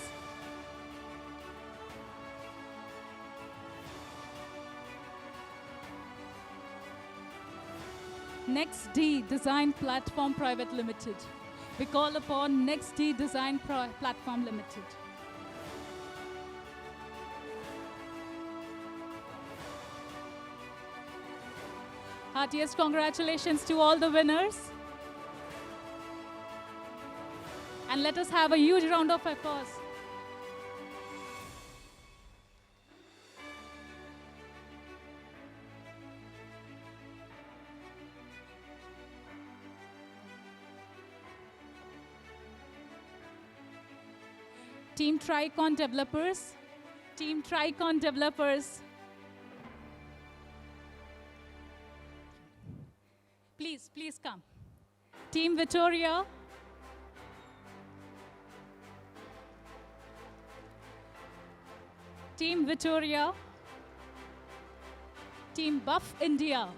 Next D Design Platform Private Limited. We call upon Next D Design Platform Limited. Heartiest congratulations to all the winners. And let us have a huge round of applause. Team Tricon Developers. Team Tricon Developers. Please come. Team Vittoria. Team Vittoria. Team Buff India.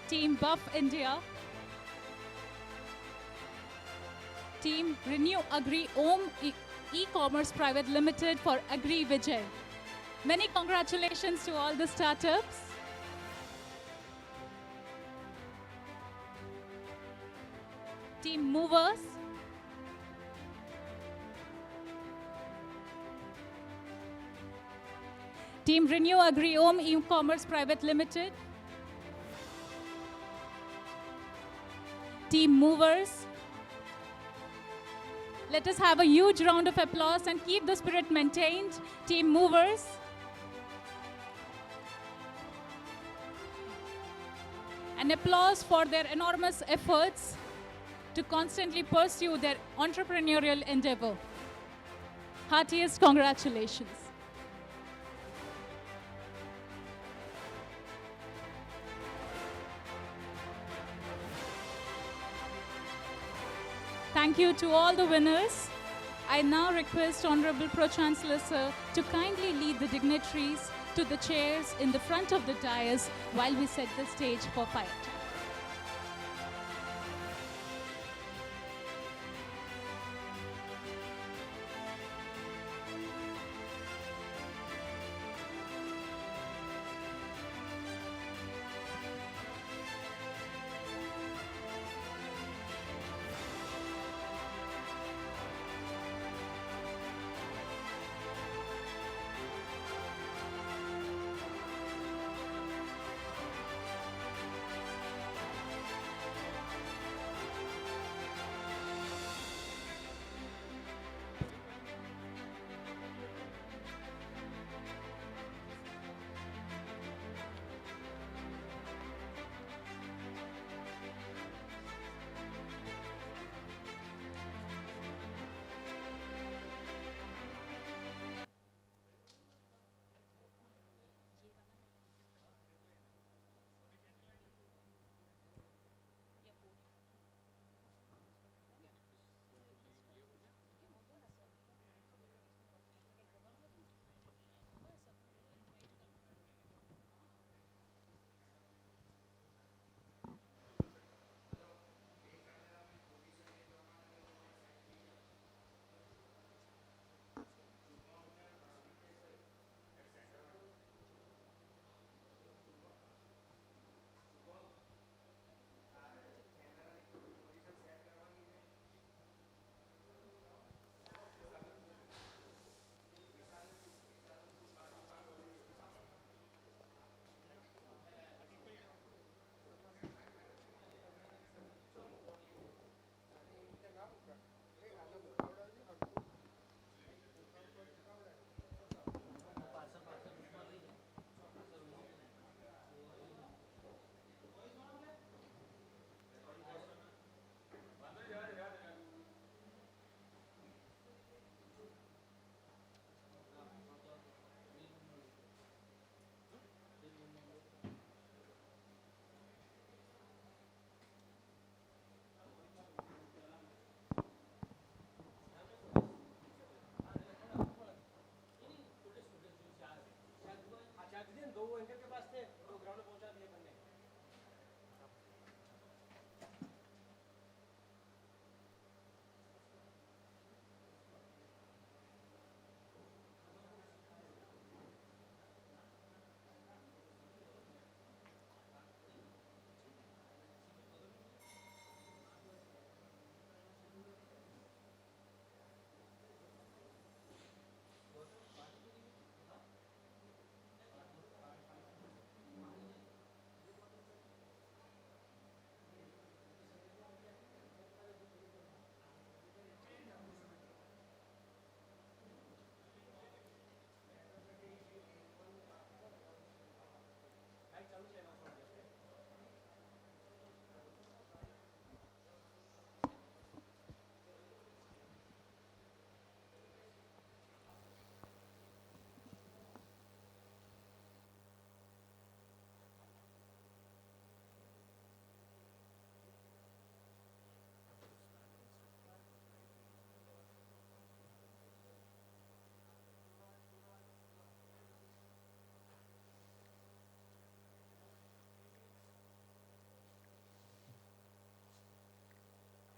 Team Buff India. Team Renew Agri Om E-Commerce Private Limited for Agri Vijay. Many congratulations to all the startups. Team Movers. Team Renew Agri Om E-Commerce Private Limited. Team Movers. Let us have a huge round of applause and keep the spirit maintained. Team Movers. An applause for their enormous efforts to constantly pursue their entrepreneurial endeavor. Heartiest congratulations. Thank you to all the winners. I now request Honorable Pro-Chancellor Sir to kindly lead the dignitaries to the chairs in the front of the dais while we set the stage for fire time.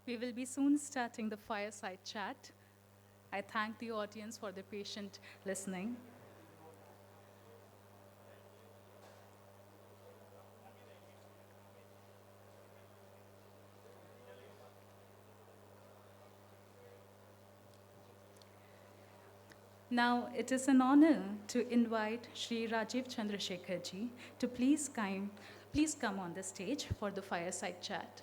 We will be soon starting the fireside chat. I thank the audience for their patient listening. Now, it is an honor to invite Shri Rajeev Chandrasekhar ji to please come on the stage for the fireside chat.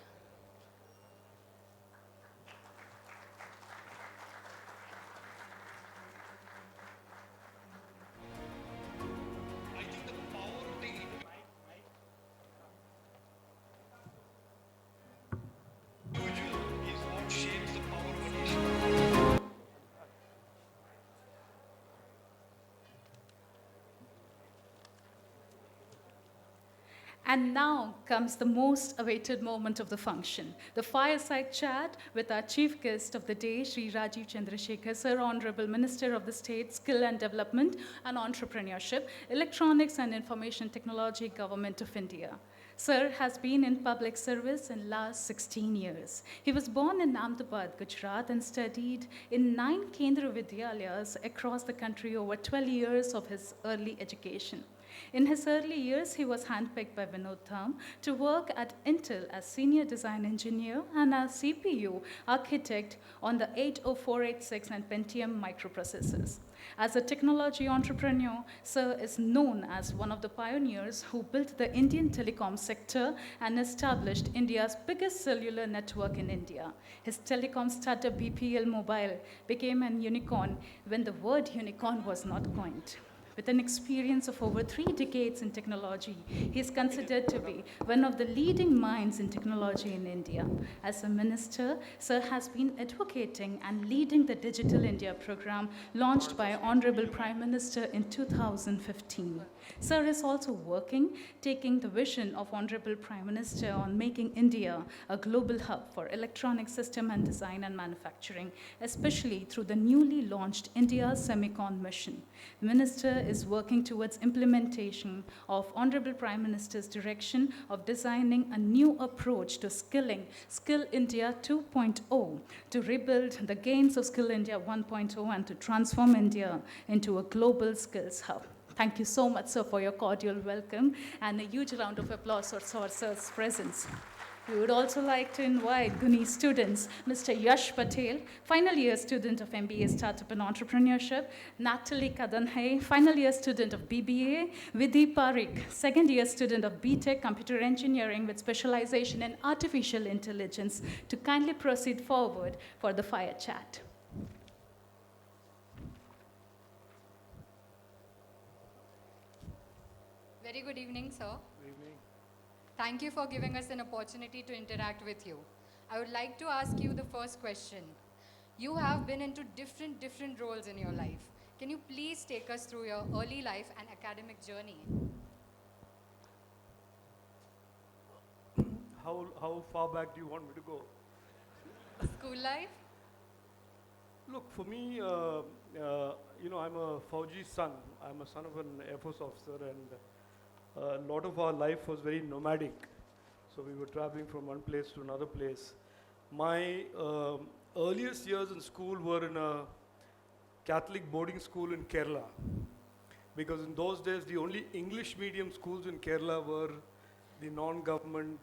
And now comes the most awaited moment of the function, the fireside chat with our chief guest of the day, Shri Rajeev Chandrasekhar, Sir, Honorable Minister of the State, Skill and Development and Entrepreneurship, Electronics and Information Technology, Government of India. Sir has been in public service in last 16 years. He was born in Ahmedabad, Gujarat, and studied in 9 Kendra Vidyalayas across the country over 12 years of his early education. In his early years, he was handpicked by Vinod Tham to work at Intel as senior design engineer and as CPU architect on the 80486 and Pentium microprocessors. As a technology entrepreneur, Sir is known as one of the pioneers who built the Indian telecom sector and established India's biggest cellular network in India. His telecom startup BPL Mobile became an unicorn when the word unicorn was not coined. With an experience of over 3 decades in technology, he is considered to be one of the leading minds in technology in India. As a minister, Sir has been advocating and leading the Digital India program launched by Honorable Prime Minister in 2015. Sir is also working, taking the vision of Honorable Prime Minister on making India a global hub for electronic system and design and manufacturing, especially through the newly launched India Semicon mission. The Minister is working towards implementation of Honorable Prime Minister's direction of designing a new approach to skilling, Skill India 2.0, to rebuild the gains of Skill India 1.0 and to transform India into a global skills hub. Thank you so much, sir, for your cordial welcome and a huge round of applause for Sir's presence. We would also like to invite GUNI students, Mr. Yash Patel, final year student of MBA Startup and Entrepreneurship, Natalie Kadanhai, final year student of BBA, Vidhi Parikh, second year student of BTech Computer Engineering with specialization in Artificial Intelligence, to kindly proceed forward for the fire chat. Very good evening, sir. Good evening. Thank you for giving us an opportunity to interact with you. I would like to ask you the first question. You have been into different roles in your life. Can you please take us through your early life and academic journey? How far back do you want me to go? School life? Look, for me, I'm a Fauji son. I'm a son of an Air Force officer, and a lot of our life was very nomadic. So we were traveling from one place to another place. My earliest years in school were in a Catholic boarding school in Kerala, because in those days the only English medium schools in Kerala were the non-government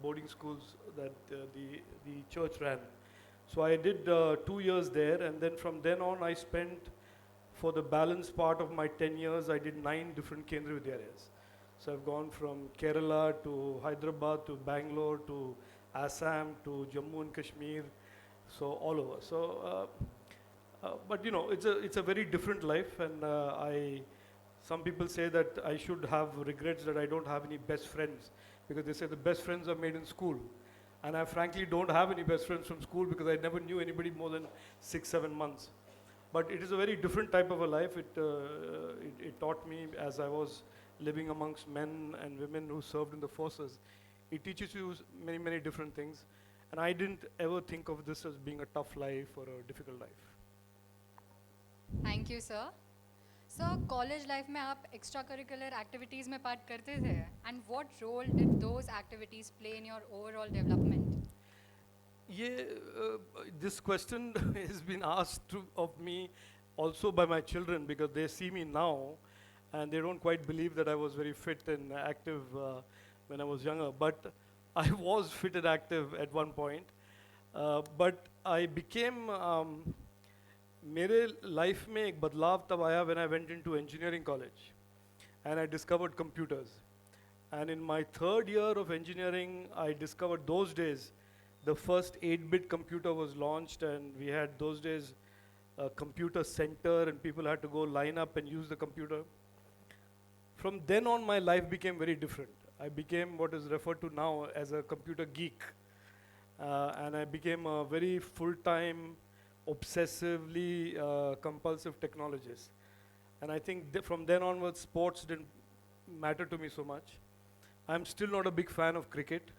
boarding schools that the church ran. So I did 2 years there, and then from then on I spent, for the balance part of my 10 years, I did 9 different Kendra Vidyalayas. So I've gone from Kerala to Hyderabad to Bangalore to Assam to Jammu and Kashmir, so all over. So, but it's a very different life, and some people say that I should have regrets that I don't have any best friends, because they say the best friends are made in school. And I frankly don't have any best friends from school, because I never knew anybody more than 6-7 months. But it is a very different type of a life. It taught me, as I was living amongst men and women who served in the forces, it teaches you many different things. And I didn't ever think of this as being a tough life or a difficult life. Thank you, sir. Sir, college life में आप extracurricular activities में part करते थे, and what role did those activities play in your overall development? This question has been asked of me also by my children because they see me now and they don't quite believe that I was very fit and active when I was younger. But I was fit and active at one point. But I became, मेरे life में एक बदलाव तब आया when I went into engineering college and I discovered computers. And in my third year of engineering, I discovered those days the first 8-bit computer was launched, and we had those days a computer center and people had to go line up and use the computer. From then on, my life became very different. I became what is referred to now as a computer geek. And I became a very full-time, obsessively compulsive technologist. And I think from then onwards, sports didn't matter to me so much. I'm still not a big fan of cricket.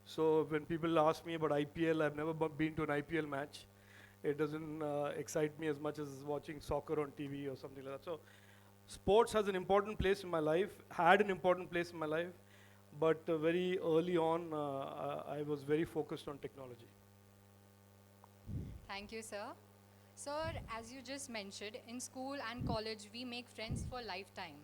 So when people ask me about IPL, I've never been to an IPL match. It doesn't excite me as much as watching soccer on TV or something like that. So sports has an important place in my life, had an important place in my life, but very early on, I was very focused on technology. Thank you, sir. Sir, as you just mentioned, in school and college, we make friends for lifetime.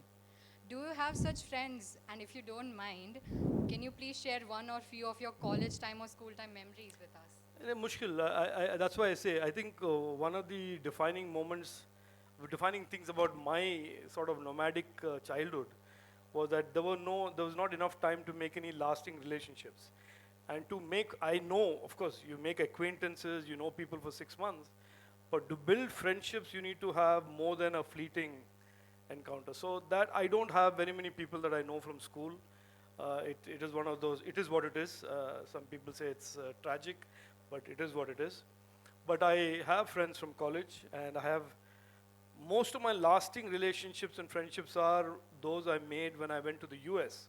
Do you have such friends? And if you don't mind, can you please share one or few of your college time or school time memories with us? Mushkil, that's why I say, I think one of the defining moments, defining things about my sort of nomadic childhood was that there was not enough time to make any lasting relationships. And to make, I know, of course, you make acquaintances, you know people for 6 months, but to build friendships, you need to have more than a fleeting encounter. So that I don't have very many people that I know from school. It is one of those, it is what it is. Some people say it's tragic, but it is what it is. But I have friends from college, and I have most of my lasting relationships and friendships are those I made when I went to the US.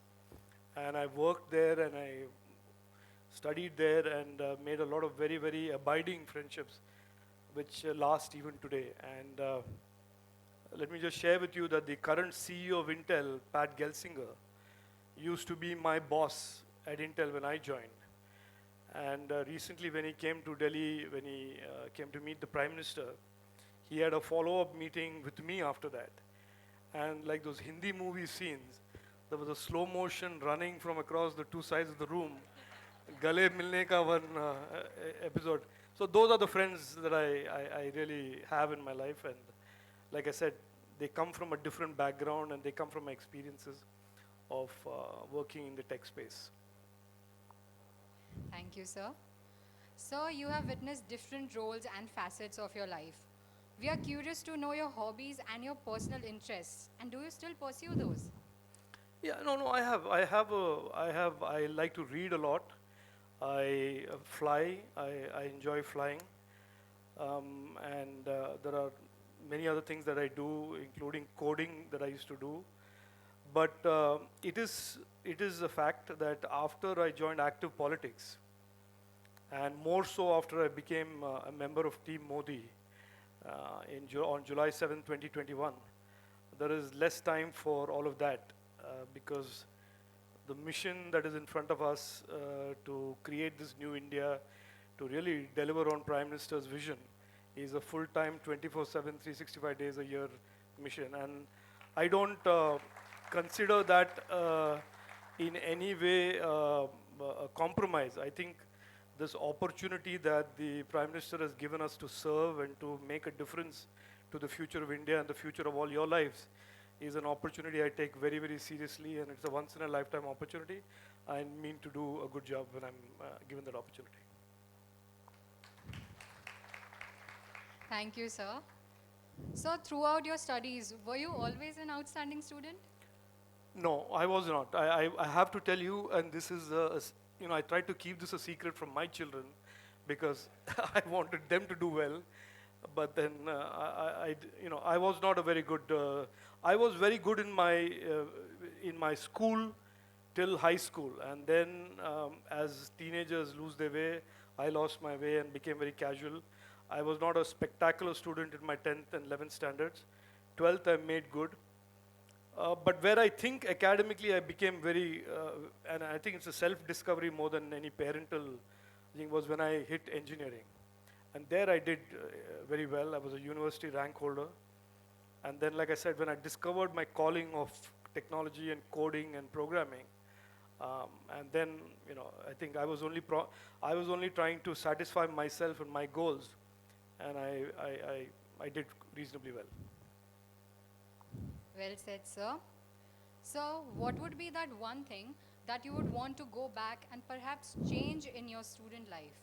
And I worked there and I studied there and made a lot of very, very abiding friendships which last even today. And let me just share with you that the current CEO of Intel, Pat Gelsinger, used to be my boss at Intel when I joined. And recently when he came to Delhi, when he came to meet the Prime Minister, he had a follow-up meeting with me after that. And like those Hindi movie scenes, there was a slow motion running from across the two sides of the room. Gale milne ka one episode. So those are the friends that I really have in my life. And like I said, they come from a different background and they come from my experiences of working in the tech space. Thank you, sir. Sir, you have witnessed different roles and facets of your life. We are curious to know your hobbies and your personal interests. And do you still pursue those? Yeah, no, I like to read a lot. I fly, I enjoy flying. And there are many other things that I do, including coding that I used to do. But it is a fact that after I joined active politics, and more so after I became a member of Team Modi on July 7, 2021, there is less time for all of that because the mission that is in front of us to create this new India, to really deliver on Prime Minister's vision, is a full-time 24/7, 365 days a year mission. And I don't consider that in any way a compromise. I think this opportunity that the Prime Minister has given us to serve and to make a difference to the future of India and the future of all your lives is an opportunity I take very, very seriously, and it's a once-in-a-lifetime opportunity. I mean to do a good job when I'm given that opportunity. Thank you, sir. So throughout your studies, were you always an outstanding student? No, I was not. I have to tell you, and this is, I tried to keep this a secret from my children because I wanted them to do well. But then I was not a very good. I was very good in my school till high school, and then as teenagers lose their way, I lost my way and became very casual. I was not a spectacular student in my 10th and 11th standards. 12th I made good. But where I think academically I became very, and I think it's a self-discovery more than any parental I think was when I hit engineering. And there I did very well. I was a university rank holder. And then, like I said, when I discovered my calling of technology and coding and programming, and then, you know, I think I was only trying to satisfy myself and my goals, and I did reasonably well. Well said, sir. So, what would be that one thing that you would want to go back and perhaps change in your student life?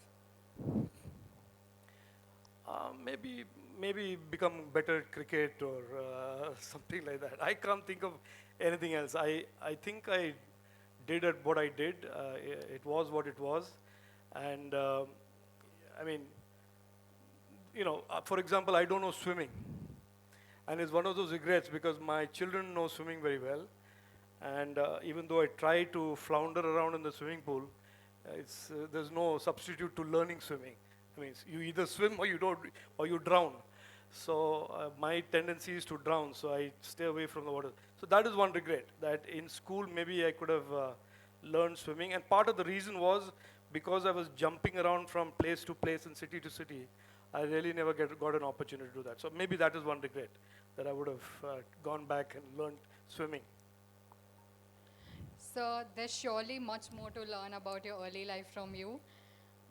Maybe become better at cricket or something like that. I can't think of anything else. I think I did what I did. It was what it was. And I mean, you know, for example, I don't know swimming. And it's one of those regrets because my children know swimming very well. And even though I try to flounder around in the swimming pool, there's no substitute to learning swimming. I mean, you either swim or you don't, or you drown. So my tendency is to drown, so I stay away from the water. So that is one regret, that in school maybe I could have learned swimming. And part of the reason was because I was jumping around from place to place and city to city, I really never got an opportunity to do that. So maybe that is one regret, that I would have gone back and learned swimming. So, there's surely much more to learn about your early life from you.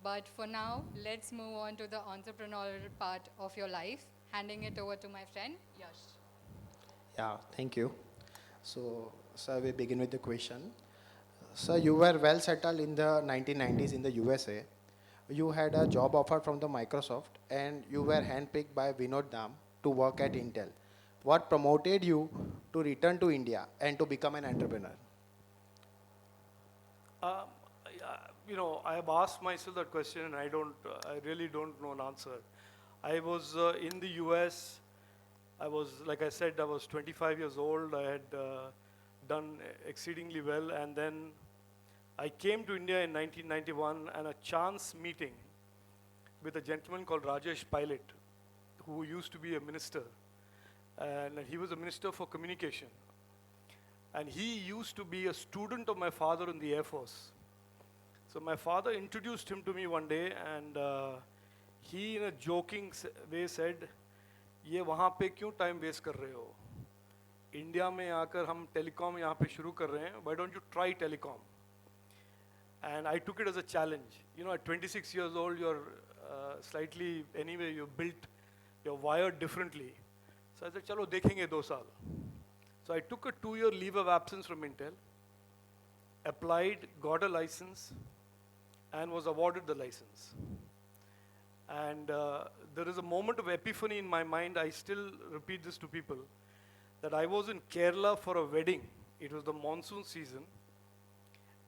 But for now, let's move on to the entrepreneurial part of your life. Handing it over to my friend, Yash. Yeah, thank you. So, sir, we begin with the question. Sir, you were well settled in the 1990s in the USA. You had a job offer from the Microsoft and you were handpicked by Vinod Dham to work at Intel. What promoted you to return to India and to become an entrepreneur? You know, I have asked myself that question and I really don't know an answer. I was in the US, like I said, I was 25 years old. I had done exceedingly well, and then I came to India in 1991 and a chance meeting with a gentleman called Rajesh Pilot, who used to be a minister, and he was a minister for communication. And he used to be a student of my father in the Air Force. So my father introduced him to me one day, and he in a joking way said, "ये वहाँ पे क्यों time waste कर रहे हो? India में आकर हम telecom यहाँ पे शुरू कर रहे हैं. Why don't you try telecom?" And I took it as a challenge. You know, at 26 years old, you're slightly, anyway, you're wired differently. So I said, "चलो देखेंगे 2 साल." So I took a 2-year leave of absence from Intel, applied, got a license, and was awarded the license. And there is a moment of epiphany in my mind. I still repeat this to people, that I was in Kerala for a wedding. It was the monsoon season.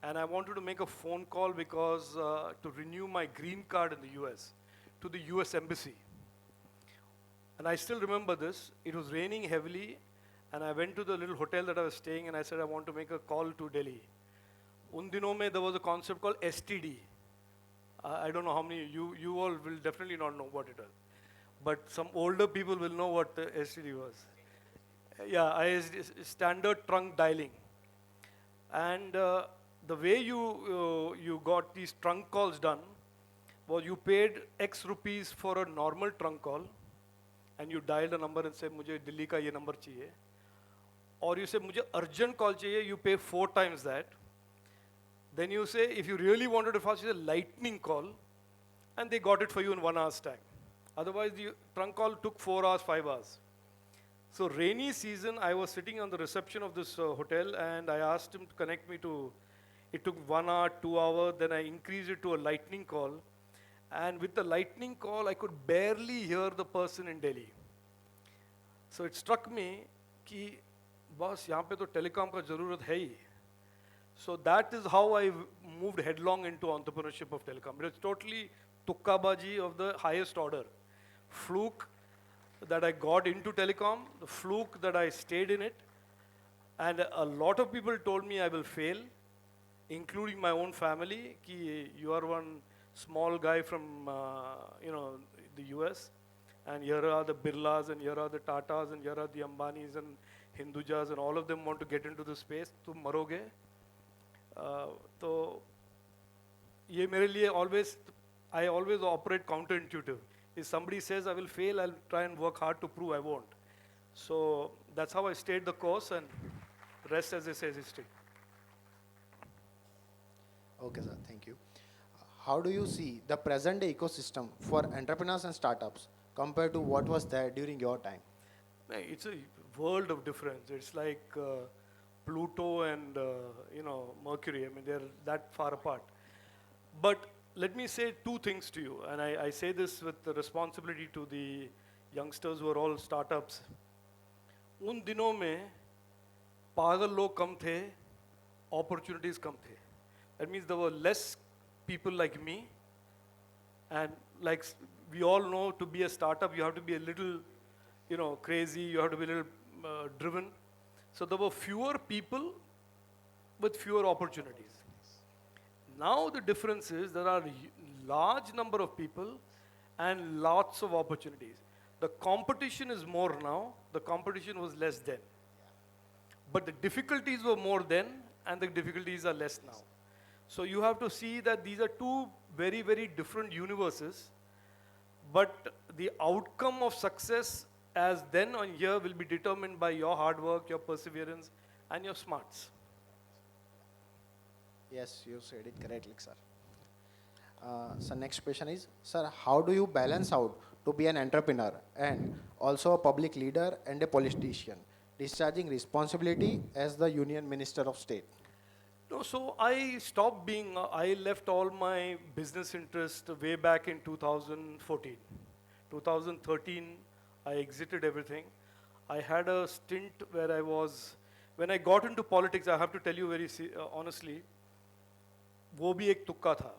And I wanted to make a phone call because to renew my green card in the US, to the US Embassy. And I still remember this. It was raining heavily, and I went to the little hotel that I was staying, and I said, I want to make a call to Delhi. Un dinon mein there was a concept called STD. I don't know how many, you all will definitely not know what it is. But some older people will know what the STD was. Yeah, standard trunk dialing. And the way you got these trunk calls done was you paid X rupees for a normal trunk call, and you dialed a number and said, "Mujhe Delhi ka ye number chahiye." Or you say, "Mujhe urgent call chahiye," you pay 4 times that. Then you say, if you really wanted it fast, you say lightning call, and they got it for you in 1 hour's time. Otherwise, the trunk call took 4 hours, 5 hours. So rainy season, I was sitting on the reception of this hotel, and I asked him to connect me to, it took 1 hour, 2 hours, then I increased it to a lightning call. And with the lightning call, I could barely hear the person in Delhi. So it struck me, कि boss, यहाँ पे तो telecom का ज़रूरत है ही. So that is how I moved headlong into entrepreneurship of telecom. It was totally tukkabaji of the highest order. Fluke that I got into telecom, the fluke that I stayed in it, and a lot of people told me I will fail, including my own family, ki you are one small guy from the US, and here are the Birlas, and here are the Tatas, and here are the Ambanis and Hindujas, and all of them want to get into the space. तुम मरोगे. तो ये मेरे लिए always I always operate counterintuitive. If somebody says I will fail, I'll try and work hard to prove I won't. So that's how I stayed the course, and rest, as they say, is history. Okay, sir. Thank you. How do you see the present day ecosystem for entrepreneurs and startups compared to what was there during your time? It's a world of difference. It's like Pluto and Mercury. I mean, they're that far apart. But let me say two things to you, and I say this with the responsibility to the youngsters who are all startups. उन दिनों में पागल लोग कम थे, opportunities कम थे. That means there were less people like me, and like we all know, to be a startup, you have to be a little, crazy. You have to be a little driven. So there were fewer people with fewer opportunities. Now the difference is there are large number of people and lots of opportunities. The competition is more now. The competition was less then. But the difficulties were more then, and the difficulties are less now. So you have to see that these are two very, very different universes, but the outcome of success as then on here will be determined by your hard work, your perseverance, and your smarts. Yes, you said it correctly, sir. So next question is, sir, how do you balance out to be an entrepreneur and also a public leader and a politician, discharging responsibility as the Union Minister of State? No, so I stopped being, I left all my business interest way back in 2014. 2013, I exited everything. I had a stint where I was, when I got into politics, I have to tell you very honestly, वो भी एक तुक्का था.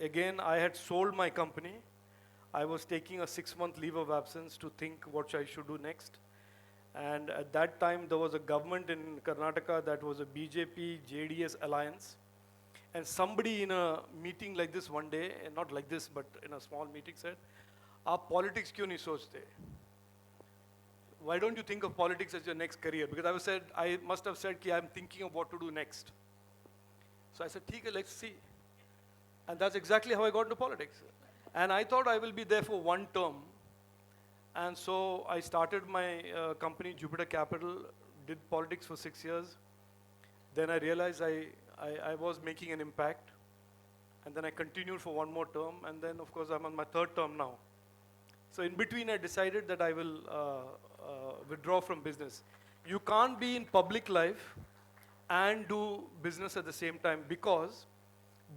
Again, I had sold my company. I was taking a 6-month leave of absence to think what I should do next. And at that time, there was a government in Karnataka that was a BJP JDS alliance. And somebody in a meeting like this one day, not like this, but in a small meeting said, "Aap politics kyun nahi sochte? Why don't you think of politics as your next career?" Because I must have said, I'm thinking of what to do next. So I said, "Theek hai, let's see." And that's exactly how I got into politics. And I thought I will be there for one term. And so I started my company, Jupiter Capital, did politics for 6 years. Then I realized I was making an impact. And then I continued for one more term. And then, of course, I'm on my 3rd term now. So in between, I decided that I will withdraw from business. You can't be in public life and do business at the same time, because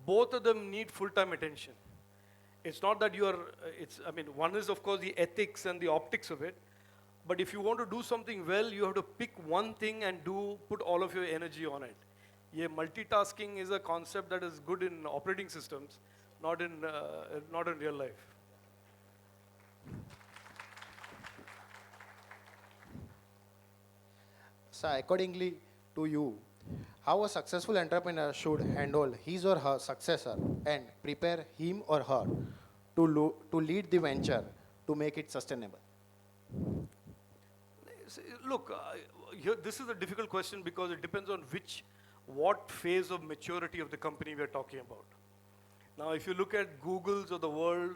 both of them need full-time attention. It's not that you are, one is of course the ethics and the optics of it, but if you want to do something well, you have to pick one thing and put all of your energy on it. Yeah, multitasking is a concept that is good in operating systems, not in real life. So accordingly to you, how a successful entrepreneur should handle his or her successor and prepare him or her to lead the venture to make it sustainable? Look, this is a difficult question because it depends on what phase of maturity of the company we are talking about. Now, if you look at Googles of the world,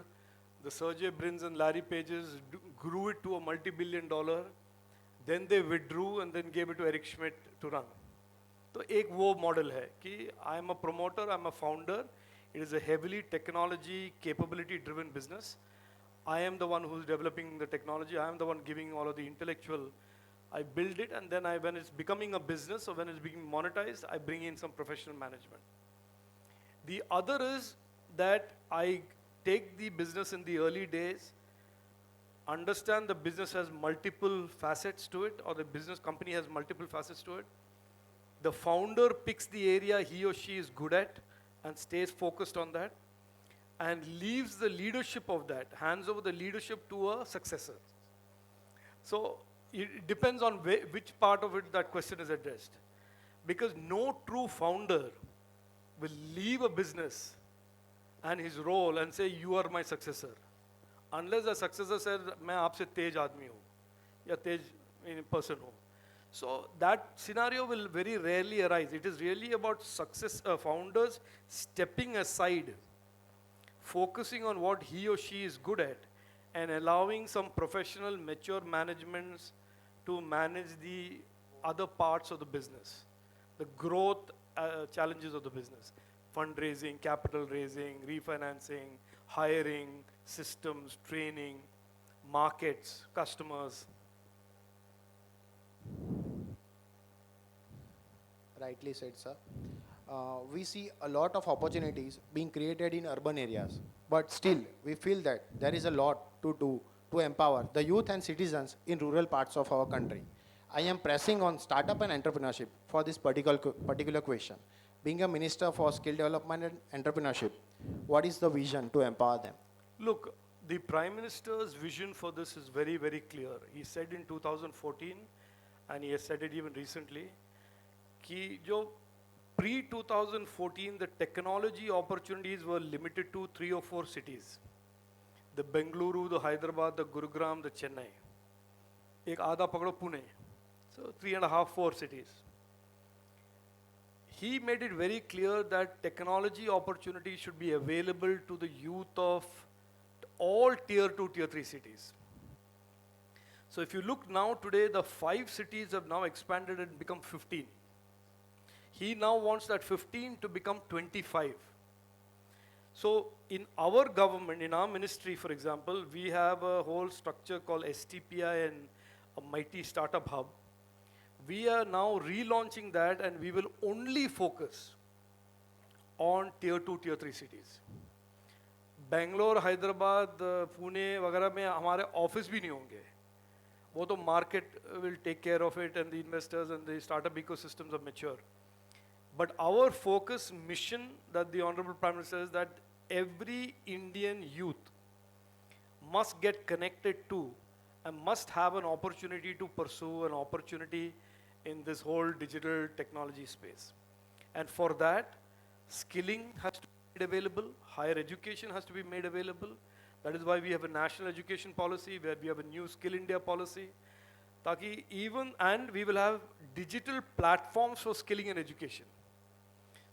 the Sergey Brins and Larry Pages grew it to a multi-billion-dollar, then they withdrew and then gave it to Eric Schmidt to run. तो एक वो model है कि I am a promoter, I am a founder. It is a heavily technology capability driven business. I am the one who is developing the technology. I am the one giving all of the intellectual. I build it, and then when it's becoming a business or when it's being monetized, I bring in some professional management. The other is that I take the business in the early days, understand the business has multiple facets to it, or the business company has multiple facets to it. The founder picks the area he or she is good at and stays focused on that and leaves the leadership of that, hands over the leadership to a successor. So it depends on which part of it that question is addressed. Because no true founder will leave a business and his role and say, "You are my successor." Unless the successor says, "मैं आपसे तेज आदमी हूँ या तेज person हूँ." So that scenario will very rarely arise. It is really about founders stepping aside focusing on what he or she is good at, and allowing some professional, mature managements to manage the other parts of the business, the growth challenges of the business, fundraising, capital raising, refinancing, hiring, systems, training, markets, customers. Rightly said, sir. We see a lot of opportunities being created in urban areas, but still we feel that there is a lot to do to empower the youth and citizens in rural parts of our country. I am pressing on startup and entrepreneurship for this particular question. Being a minister for skill development and entrepreneurship, what is the vision to empower them? Look, the Prime Minister's vision for this is very, very clear. He said in 2014, and he has said it even recently, कि जो pre-2014, the technology opportunities were limited to 3 or 4 cities. The Bengaluru, the Hyderabad, the Gurugram, the Chennai. एक आधा पकड़ो Pune. So 3.5, 4 cities. He made it very clear that technology opportunities should be available to the youth of all tier 2, tier 3 cities. So if you look now today, the 5 cities have now expanded and become 15. He now wants that 15 to become 25. So in our government, in our ministry, for example, we have a whole structure called STPI and a mighty startup hub. We are now relaunching that, and we will only focus on tier 2, tier 3 cities. Bangalore, Hyderabad, Pune वगैरह में हमारे office भी नहीं होंगे. वो तो market will take care of it, and the investors and the startup ecosystems are mature. But our focus mission that the Honorable Prime Minister is that every Indian youth must get connected to and must have an opportunity to pursue an opportunity in this whole digital technology space. And for that, skilling has to be made available, higher education has to be made available. That is why we have a national education policy, where we have a new Skill India policy. Taki even, and we will have digital platforms for skilling and education.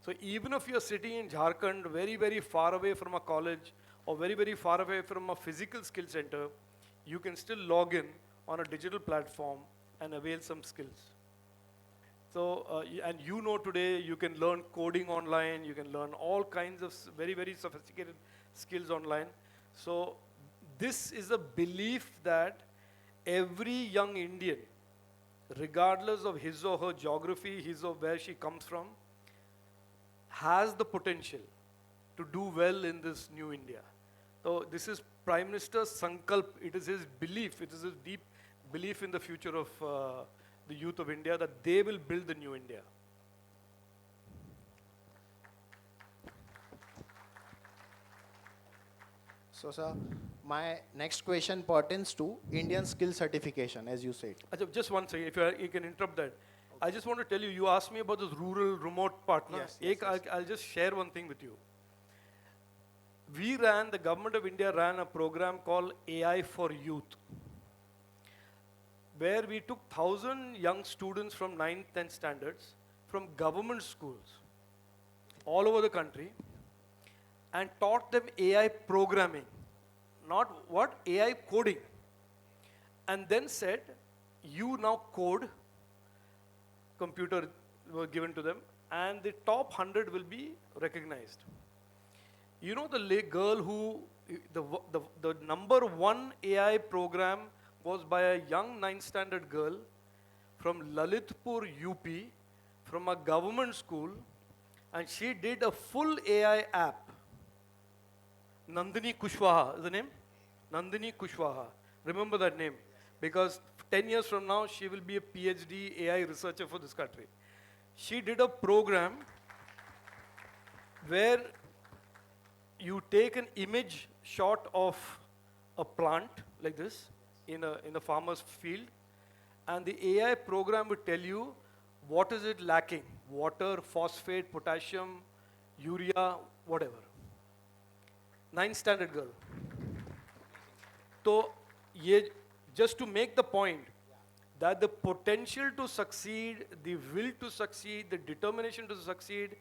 So even if you're sitting in Jharkhand, very, very far away from a college, or very, very far away from a physical skill center, you can still log in on a digital platform and avail some skills. So, and you know today you can learn coding online, you can learn all kinds of very, very sophisticated skills online. So this is a belief that every young Indian, regardless of his or her geography, his or where she comes from, has the potential to do well in this new India. So this is Prime Minister's sankalp, it is his belief, it is his deep belief in the future of the youth of India, that they will build the new India. So, sir, my next question pertains to Indian skill certification, as you said. Just one second, if you can interrupt that. I just want to tell you, you asked me about this rural remote part. Na? Yes, I'll just share one thing with you. The government of India ran a program called AI for Youth, where we took 1,000 young students from 9th, 10th standards from government schools all over the country and taught them AI programming, not what? AI coding. And then said, you now code, computer were given to them, and the top 100 will be recognized. You know the girl who, the number 1 AI program was by a young 9th standard girl from Lalitpur, UP, from a government school, and she did a full AI app. Nandini Kushwaha is the name? Nandini Kushwaha. Remember that name, because 10 years from now, she will be a PhD AI researcher for this country. She did a program where you take an image shot of a plant like this in a farmer's field, and the AI program will tell you what is it lacking: water, phosphate, potassium, urea, whatever. 9th standard girl. So, just to make the point that the potential to succeed, the will to succeed, the determination to succeed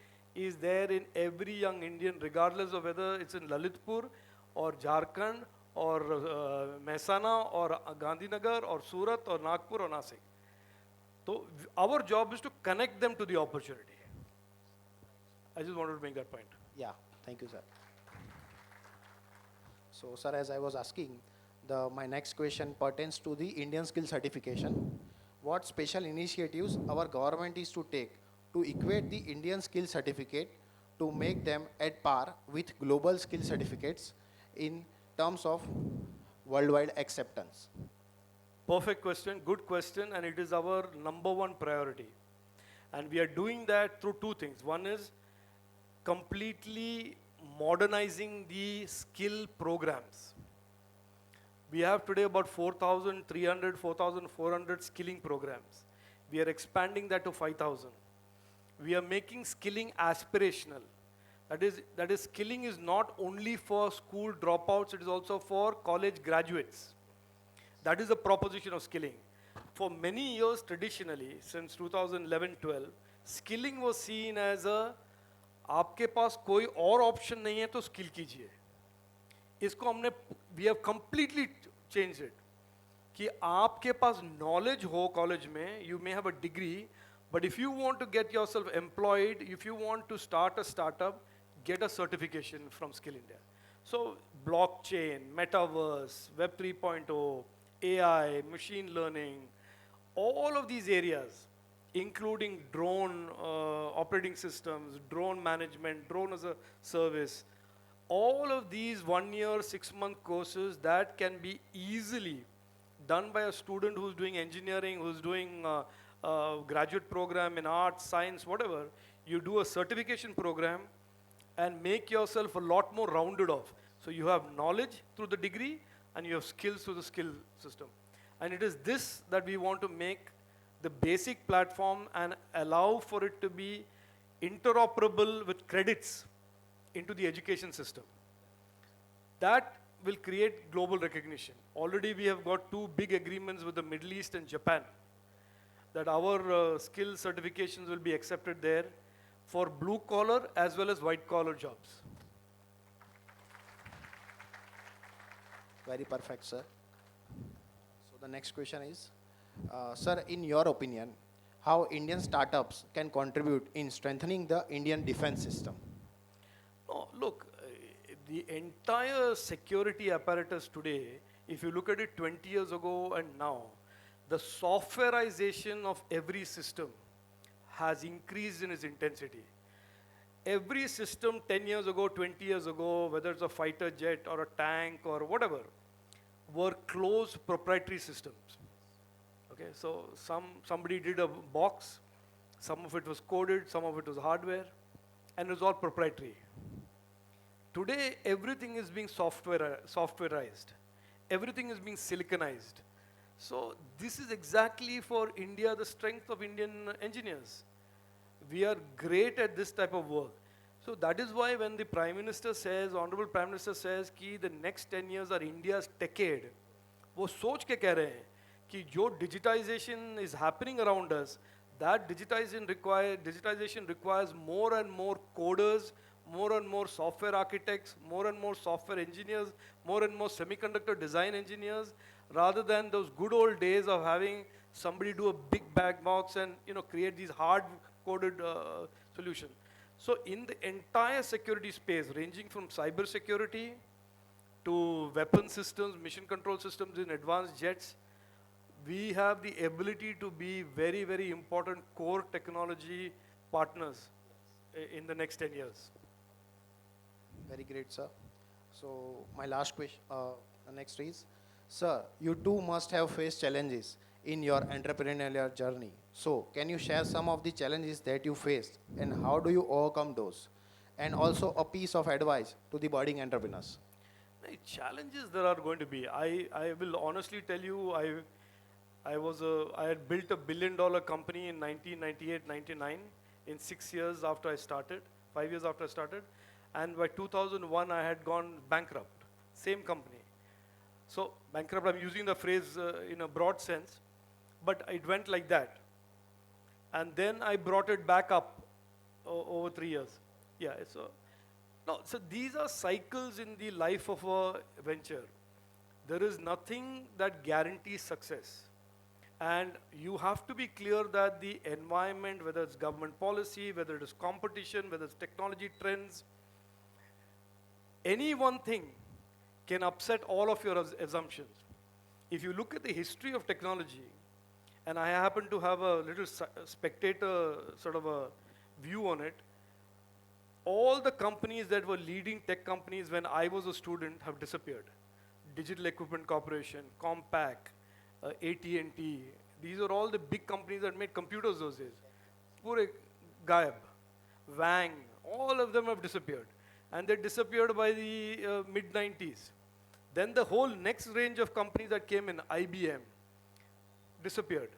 is there in every young Indian, regardless of whether it's in Lalitpur or Jharkhand or Mehsana or Gandhinagar or Surat or Nagpur or Nasik. So our job is to connect them to the opportunity. I just wanted to make that point. Yeah, thank you, sir. So, sir, as I was asking, my next question pertains to the Indian skill certification. What special initiatives our government is to take to equate the Indian skill certificate to make them at par with global skill certificates in terms of worldwide acceptance? Perfect question, good question, and it is our #1 priority. And we are doing that through two things. One is completely modernizing the skill programs. We have today about 4,300, 4,400 skilling programs. We are expanding that to 5,000. We are making skilling aspirational. That is skilling is not only for school dropouts, it is also for college graduates. That is the proposition of skilling. For many years traditionally, since 2011-12, skilling was seen as a आपके पास कोई और option नहीं है तो skill कीजिए. इसको हमने we have completely change it कि आपके पास नॉलेज हो कॉलेज में, you may have a degree, but if you want to get yourself employed, if you want to start a startup, get a certification from Skill India. So blockchain, metaverse, Web 3.0, AI, machine learning, all of these areas, including drone operating systems, drone management, drone as a service, all of these 1 year, 6-month courses that can be easily done by a student who's doing engineering, who's doing a graduate program in arts, science, whatever. You do a certification program and make yourself a lot more rounded off. So you have knowledge through the degree and you have skills through the skill system. And it is this that we want to make the basic platform and allow for it to be interoperable with credits into the education system. That will create global recognition. Already we have got 2 big agreements with the Middle East and Japan that our skill certifications will be accepted there for blue collar as well as white collar jobs. Very perfect, sir. So the next question is, sir, in your opinion, how Indian startups can contribute in strengthening the Indian defense system? No, look, the entire security apparatus today, if you look at it 20 years ago and now, the softwareization of every system has increased in its intensity. Every system 10 years ago, 20 years ago, whether it's a fighter jet or a tank or whatever, were closed proprietary systems. Okay, so somebody did a box, some of it was coded, some of it was hardware, and it was all proprietary. Today, everything is being softwareized. Everything is being siliconized. So this is exactly for India, the strength of Indian engineers. We are great at this type of work. So that is why when the Prime Minister says, Honorable Prime Minister says कि the next 10 years are India's Techade, वो सोच के कह रहे हैं कि जो digitization is happening around us, that digitization requires more and more coders, more and more software architects, more and more software engineers, more and more semiconductor design engineers, rather than those good old days of having somebody do a big black box and create these hard-coded solutions. So in the entire security space, ranging from cyber security to weapon systems, mission control systems in advanced jets, we have the ability to be very, very important core technology partners in the next 10 years. Very great, sir. So my last question, next is, sir, you too must have faced challenges in your entrepreneurial journey. So can you share some of the challenges that you faced and how do you overcome those? And also a piece of advice to the budding entrepreneurs. The challenges there are going to be. I will honestly tell you, I had built $1 billion company in 1998-99 in 6 years after I started, 5 years after I started. And by 2001, I had gone bankrupt, same company. So bankrupt, I'm using the phrase in a broad sense, but it went like that. And then I brought it back up over 3 years. Yeah, so, no, so these are cycles in the life of a venture. There is nothing that guarantees success. And you have to be clear that the environment, whether it's government policy, whether it is competition, whether it's technology trends, any one thing can upset all of your assumptions. If you look at the history of technology, and I happen to have a little spectator sort of a view on it, all the companies that were leading tech companies when I was a student have disappeared. Digital Equipment Corporation, Compaq, AT&T, these are all the big companies that made computers those days. Pure gayab, Wang, all of them have disappeared. And they disappeared by the mid-90s. Then the whole next range of companies that came in, IBM, disappeared.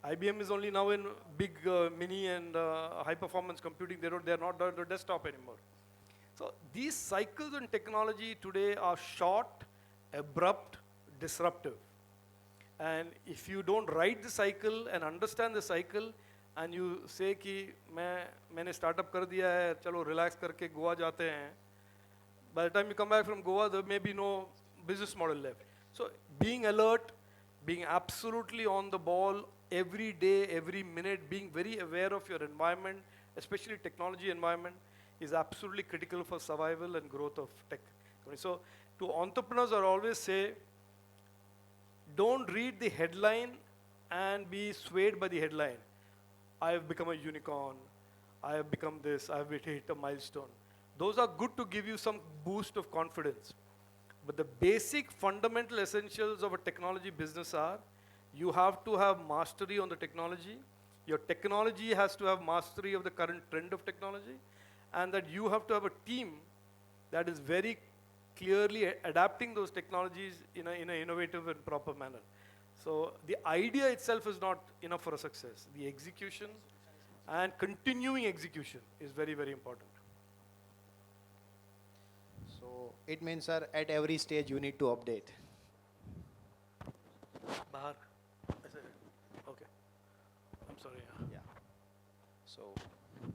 IBM is only now in big mini and high-performance computing. They're not on the desktop anymore. So these cycles in technology today are short, abrupt, disruptive. And if you don't ride the cycle and understand the cycle, and you say कि मैंने startup कर दिया है, चलो relax करके गोवा जाते हैं. By the time you come back from Goa, there may be no business model left. So being alert, being absolutely on the ball every day, every minute, being very aware of your environment, especially technology environment, is absolutely critical for survival and growth of tech. So to entrepreneurs, I always say, don't read the headline and be swayed by the headline. I have become a unicorn. I have become this. I have hit a milestone. Those are good to give you some boost of confidence. But the basic fundamental essentials of a technology business are, you have to have mastery on the technology. Your technology has to have mastery of the current trend of technology. And that you have to have a team that is very clearly adapting those technologies in an innovative and proper manner. So the idea itself is not enough for a success. The execution and continuing execution is very, very important. So it means, sir, at every stage you need to update. Bahar. Okay. I'm sorry. Yeah. So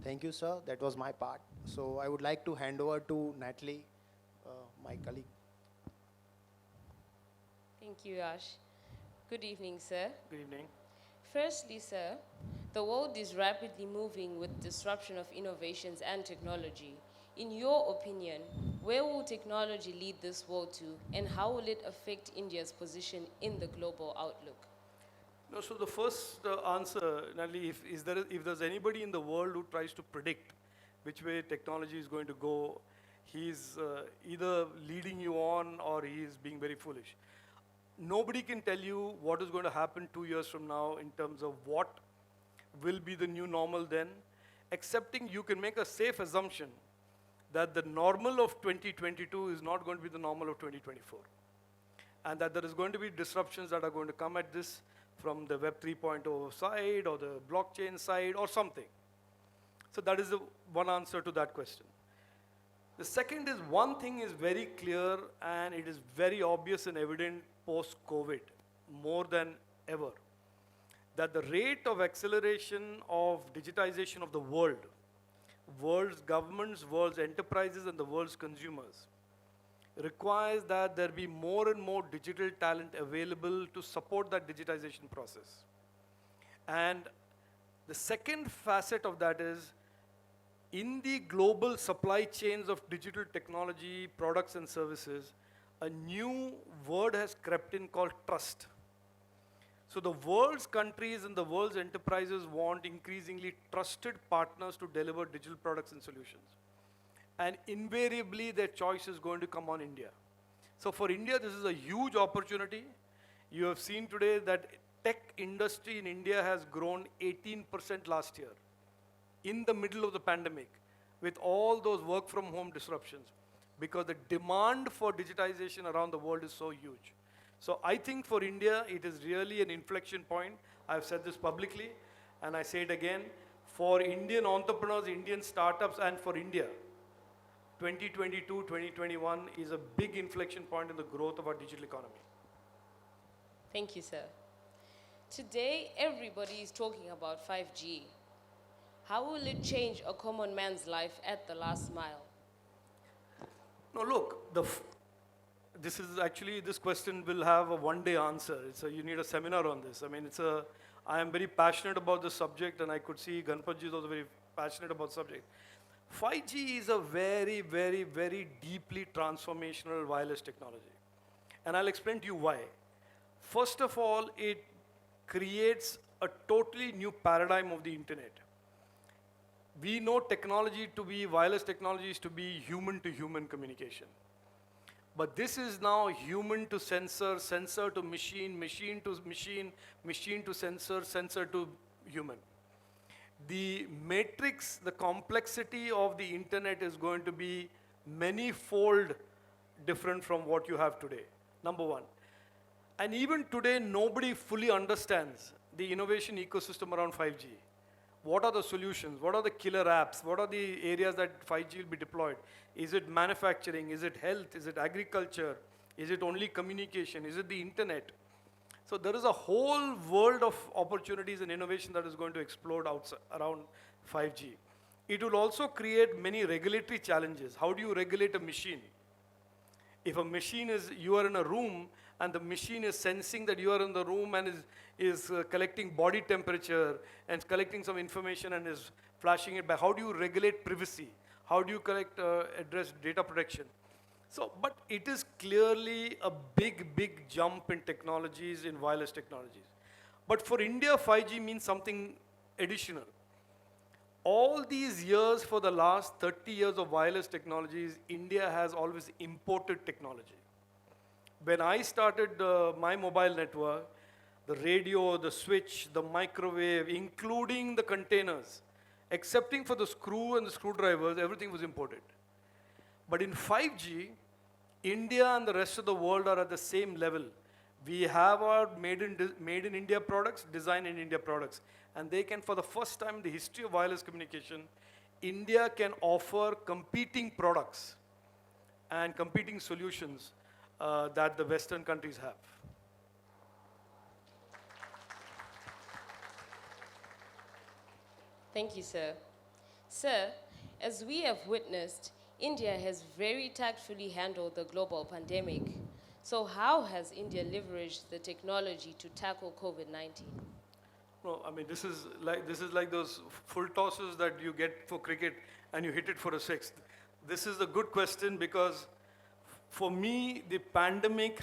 thank you, sir. That was my part. So I would like to hand over to Natalie, my colleague. Thank you, Yash. Good evening, sir. Good evening. Firstly, sir, the world is rapidly moving with disruption of innovations and technology. In your opinion, where will technology lead this world to, and how will it affect India's position in the global outlook? No, so the first answer, Natalie, if there's anybody in the world who tries to predict which way technology is going to go, he's either leading you on or he's being very foolish. Nobody can tell you what is going to happen 2 years from now in terms of what will be the new normal then, excepting you can make a safe assumption that the normal of 2022 is not going to be the normal of 2024. And that there is going to be disruptions that are going to come at this from the Web 3.0 side or the blockchain side or something. So that is the one answer to that question. The second is, one thing is very clear and it is very obvious and evident post-COVID, more than ever, that the rate of acceleration of digitization of the world's governments, world's enterprises, and the world's consumers requires that there be more and more digital talent available to support that digitization process. And the second facet of that is, in the global supply chains of digital technology, products and services, a new word has crept in called trust. So the world's countries and the world's enterprises want increasingly trusted partners to deliver digital products and solutions. And invariably their choice is going to come on India. So for India, this is a huge opportunity. You have seen today that tech industry in India has grown 18% last year, in the middle of the pandemic, with all those work from home disruptions, because the demand for digitization around the world is so huge. So I think for India, it is really an inflection point. I've said this publicly, and I say it again. For Indian entrepreneurs, Indian startups, and for India, 2022, 2021 is a big inflection point in the growth of our digital economy. Thank you, sir. Today, everybody is talking about 5G. How will it change a common man's life at the last mile? No, look, this is actually, this question will have a one-day answer. You need a seminar on this. I mean, I am very passionate about this subject, and I could see Ganpatji is also very passionate about the subject. 5G is a very, very, very deeply transformational wireless technology. And I'll explain to you why. First of all, it creates a totally new paradigm of the internet. We know wireless technology is to be human-to-human communication. But this is now human to sensor, sensor to machine, machine to machine, machine to sensor, sensor to human. The matrix, the complexity of the internet is going to be many-fold different from what you have today, number one. And even today, nobody fully understands the innovation ecosystem around 5G. What are the solutions? What are the killer apps? What are the areas that 5G will be deployed? Is it manufacturing? Is it health? Is it agriculture? Is it only communication? Is it the internet? So there is a whole world of opportunities and innovation that is going to explode around 5G. It will also create many regulatory challenges. How do you regulate a machine? If a machine you are in a room and the machine is sensing that you are in the room and is collecting body temperature and collecting some information and is flashing it back, how do you regulate privacy? How do you address data protection? So, but it is clearly a big, big jump in technologies, in wireless technologies. But for India, 5G means something additional. All these years, for the last 30 years of wireless technologies, India has always imported technology. When I started my mobile network, the radio, the switch, the microwave, including the containers, excepting for the screw and the screwdrivers, everything was imported. But in 5G, India and the rest of the world are at the same level. We have our made in India products, design in India products. And they can, for the first time in the history of wireless communication, India can offer competing products and competing solutions that the Western countries have. Thank you, sir. Sir, as we have witnessed, India has very tactfully handled the global pandemic. So how has India leveraged the technology to tackle COVID-19? No, I mean, this is like those full tosses that you get for cricket and you hit it for a sixth. This is a good question because for me, the pandemic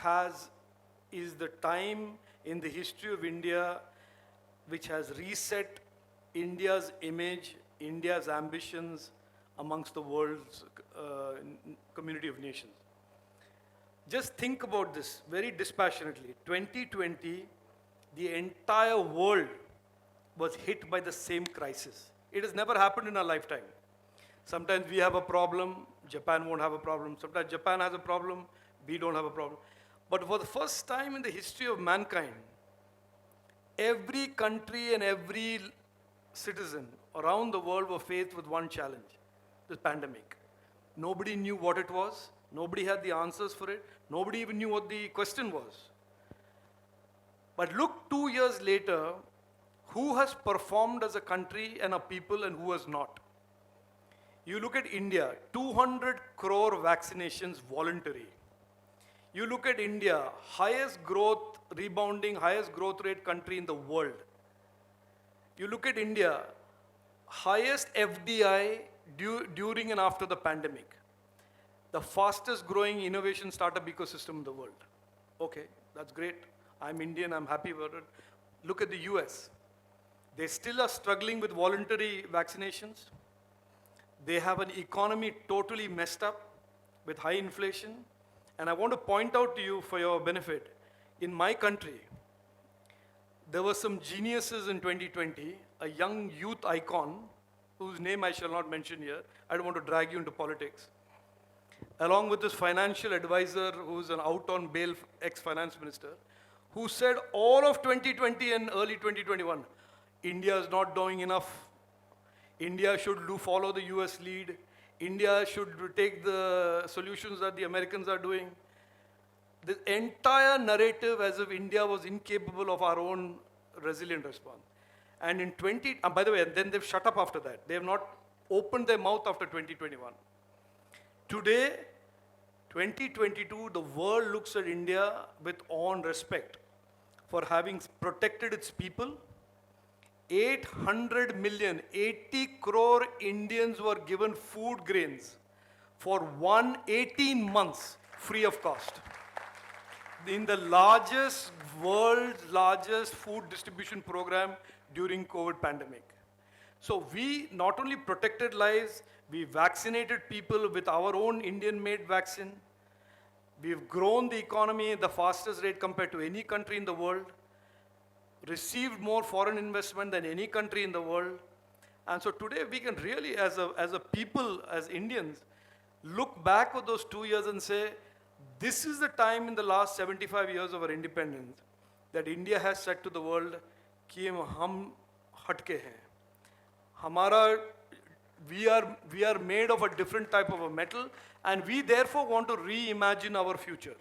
is the time in the history of India which has reset India's image, India's ambitions amongst the world's community of nations. Just think about this very dispassionately. 2020, the entire world was hit by the same crisis. It has never happened in our lifetime. Sometimes we have a problem, Japan won't have a problem. Sometimes Japan has a problem, we don't have a problem. But for the first time in the history of mankind, every country and every citizen around the world were faced with one challenge, this pandemic. Nobody knew what it was. Nobody had the answers for it. Nobody even knew what the question was. But look, 2 years later, who has performed as a country and a people and who has not? You look at India, 200 crore vaccinations voluntary. You look at India, highest growth, rebounding, highest growth rate country in the world. You look at India, highest FDI during and after the pandemic. The fastest growing innovation startup ecosystem in the world. Okay, that's great. I'm Indian, I'm happy about it. Look at the US. They still are struggling with voluntary vaccinations. They have an economy totally messed up with high inflation. And I want to point out to you for your benefit, in my country, there were some geniuses in 2020, a young youth icon, whose name I shall not mention here. I don't want to drag you into politics. Along with this financial advisor, who's an out on bail ex-finance minister, who said all of 2020 and early 2021, India is not doing enough. India should follow the US lead. India should take the solutions that the Americans are doing. The entire narrative as if India was incapable of our own resilient response. And in by the way, then they've shut up after that. They have not opened their mouth after 2021. Today, 2022, the world looks at India with awe and respect for having protected its people. 800 million, 80 crore Indians were given food grains for 18 months free of cost. In the world's largest food distribution program during COVID pandemic. So we not only protected lives, we vaccinated people with our own Indian-made vaccine. We've grown the economy at the fastest rate compared to any country in the world, received more foreign investment than any country in the world. And so today we can really, as a people, as Indians, look back at those 2 years and say, this is the time in the last 75 years of our independence that India has said to the world, कि हम हटके हैं. हमारा, we are made of a different type of a metal, and we therefore want to reimagine our future.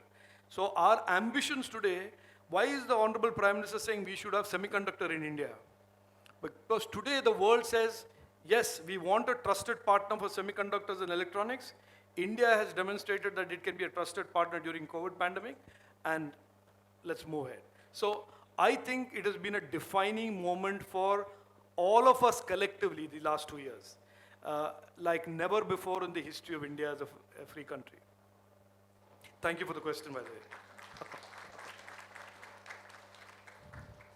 So our ambitions today, why is the Honorable Prime Minister saying we should have semiconductor in India? Because today the world says, yes, we want a trusted partner for semiconductors and electronics. India has demonstrated that it can be a trusted partner during COVID pandemic, and let's move ahead. So I think it has been a defining moment for all of us collectively the last 2 years, like never before in the history of India as a free country. Thank you for the question, by the way.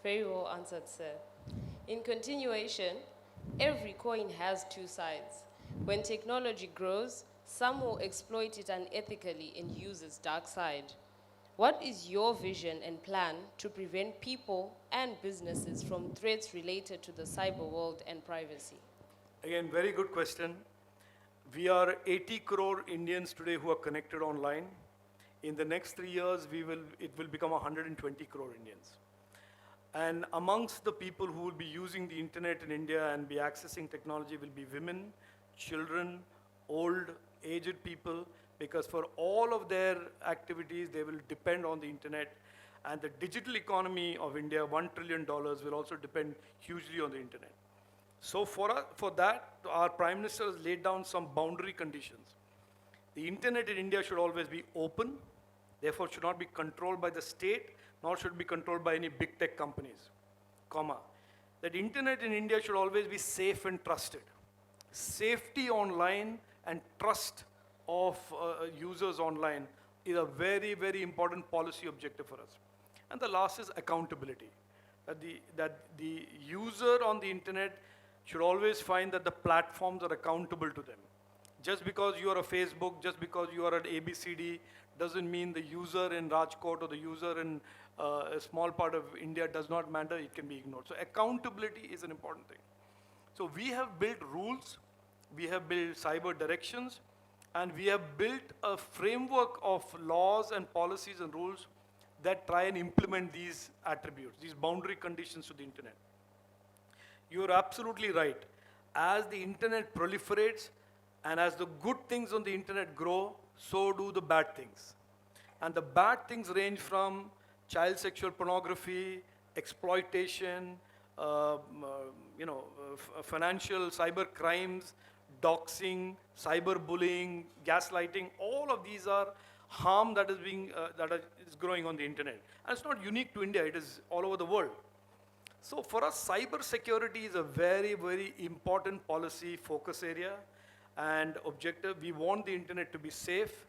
Very well answered, sir. In continuation, every coin has two sides. When technology grows, some will exploit it unethically and use its dark side. What is your vision and plan to prevent people and businesses from threats related to the cyber world and privacy? Again, very good question. We are 80 crore Indians today who are connected online. In the next 3 years, it will become 120 crore Indians. And amongst the people who will be using the internet in India and be accessing technology will be women, children, old, aged people, because for all of their activities, they will depend on the internet. And the digital economy of India, $1 trillion, will also depend hugely on the internet. So for that, our Prime Minister has laid down some boundary conditions. The internet in India should always be open, therefore should not be controlled by the state, nor should be controlled by any big tech companies, comma. That internet in India should always be safe and trusted. Safety online and trust of users online is a very, very important policy objective for us. And the last is accountability. That the user on the internet should always find that the platforms are accountable to them. Just because you are a Facebook, just because you are an ABCD, doesn't mean the user in Rajkot or the user in a small part of India does not matter, it can be ignored. So accountability is an important thing. So we have built rules, we have built cyber directions, and we have built a framework of laws and policies and rules that try and implement these attributes, these boundary conditions to the internet. You're absolutely right. As the internet proliferates and as the good things on the internet grow, so do the bad things. And the bad things range from child sexual pornography, exploitation, financial cyber crimes, doxing, cyberbullying, gaslighting. All of these are harm that is growing on the internet. And it's not unique to India, it is all over the world. So for us, cyber security is a very, very important policy focus area and objective. We want the internet to be safe.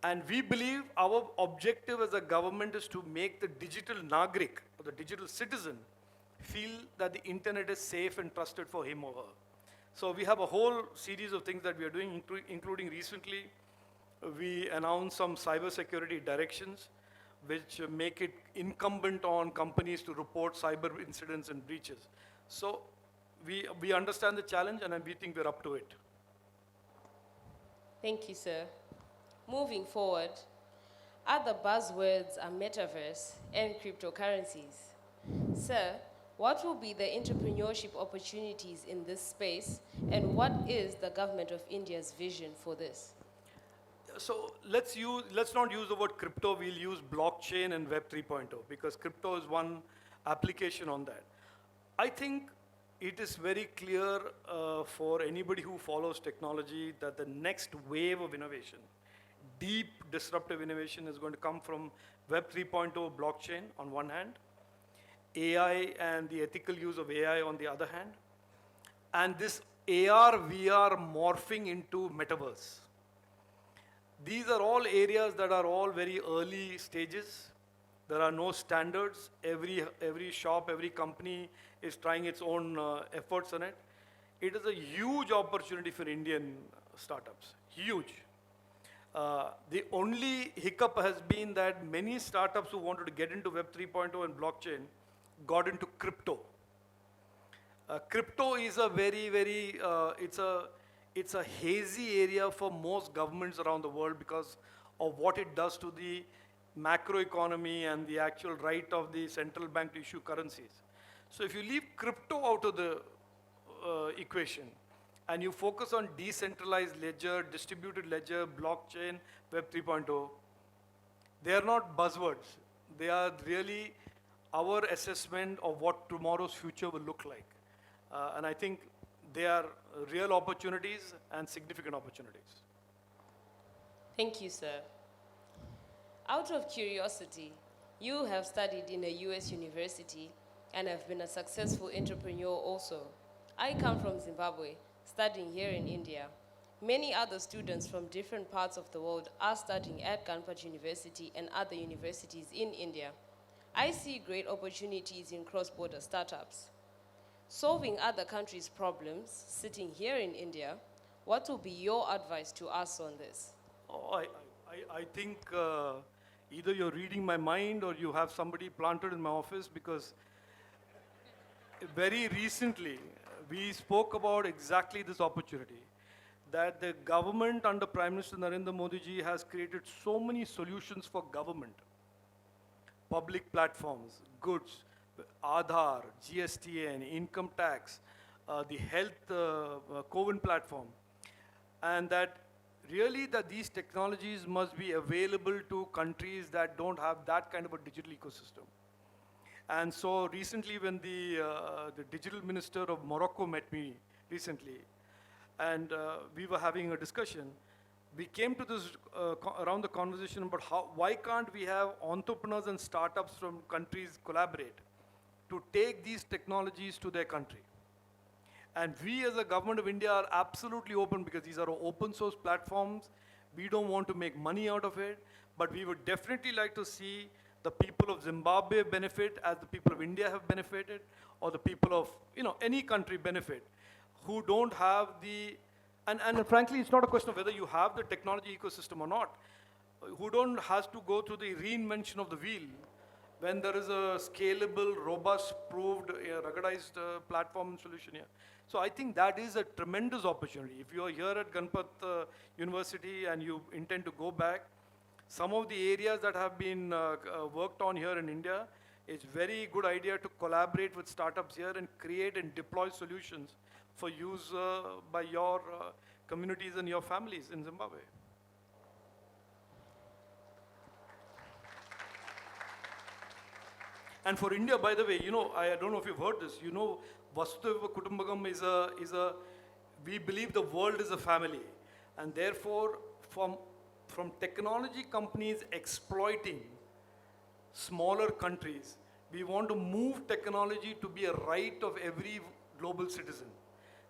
And we believe our objective as a government is to make the digital Nagrik, or the digital citizen, feel that the internet is safe and trusted for him or her. So we have a whole series of things that we are doing, including recently, we announced some cybersecurity directions which make it incumbent on companies to report cyber incidents and breaches. So we understand the challenge and we think we're up to it. Thank you, sir. Moving forward, other buzzwords are metaverse and cryptocurrencies. Sir, what will be the entrepreneurship opportunities in this space, and what is the government of India's vision for this? So let's not use the word crypto, we'll use blockchain and Web 3.0 because crypto is one application on that. I think it is very clear for anybody who follows technology that the next wave of innovation, deep disruptive innovation, is going to come from Web 3.0 blockchain on one hand, AI and the ethical use of AI on the other hand, and this AR, VR morphing into metaverse. These are all areas that are all very early stages. There are no standards. Every shop, every company is trying its own efforts on it. It is a huge opportunity for Indian startups, huge. The only hiccup has been that many startups who wanted to get into Web 3.0 and blockchain got into crypto. Crypto is a very, it's a hazy area for most governments around the world because of what it does to the macroeconomy and the actual right of the central bank to issue currencies. So if you leave crypto out of the equation and you focus on decentralized ledger, distributed ledger, blockchain, Web 3.0, they are not buzzwords. They are really our assessment of what tomorrow's future will look like. And I think they are real opportunities and significant opportunities. Thank you, sir. Out of curiosity, you have studied in a US university and have been a successful entrepreneur also. I come from Zimbabwe, studying here in India. Many other students from different parts of the world are studying at Ganpat University and other universities in India. I see great opportunities in cross-border startups. Solving other countries' problems, sitting here in India, what will be your advice to us on this? Oh, I think either you're reading my mind or you have somebody planted in my office, because very recently we spoke about exactly this opportunity, that the government under Prime Minister Narendra Modi ji has created so many solutions for government. Public platforms, goods, Aadhaar, GSTN, income tax, the health CoWIN platform, and that really that these technologies must be available to countries that don't have that kind of a digital ecosystem. And so recently when the digital minister of Morocco met me recently, and we were having a discussion, we came to this around the conversation about why can't we have entrepreneurs and startups from countries collaborate to take these technologies to their country. And we as a government of India are absolutely open, because these are open source platforms. We don't want to make money out of it, but we would definitely like to see the people of Zimbabwe benefit as the people of India have benefited, or the people of any country benefit, who don't have the, and frankly, it's not a question of whether you have the technology ecosystem or not, who don't has to go through the reinvention of the wheel when there is a scalable, robust, proved, ruggedized platform and solution here. So I think that is a tremendous opportunity. If you are here at Ganpat University and you intend to go back, some of the areas that have been worked on here in India, it's very good idea to collaborate with startups here and create and deploy solutions for use by your communities and your families in Zimbabwe. And for India, by the way, I don't know if you've heard this, Vasudhaiva Kutumbakam is a, we believe the world is a family. And therefore, from technology companies exploiting smaller countries, we want to move technology to be a right of every global citizen.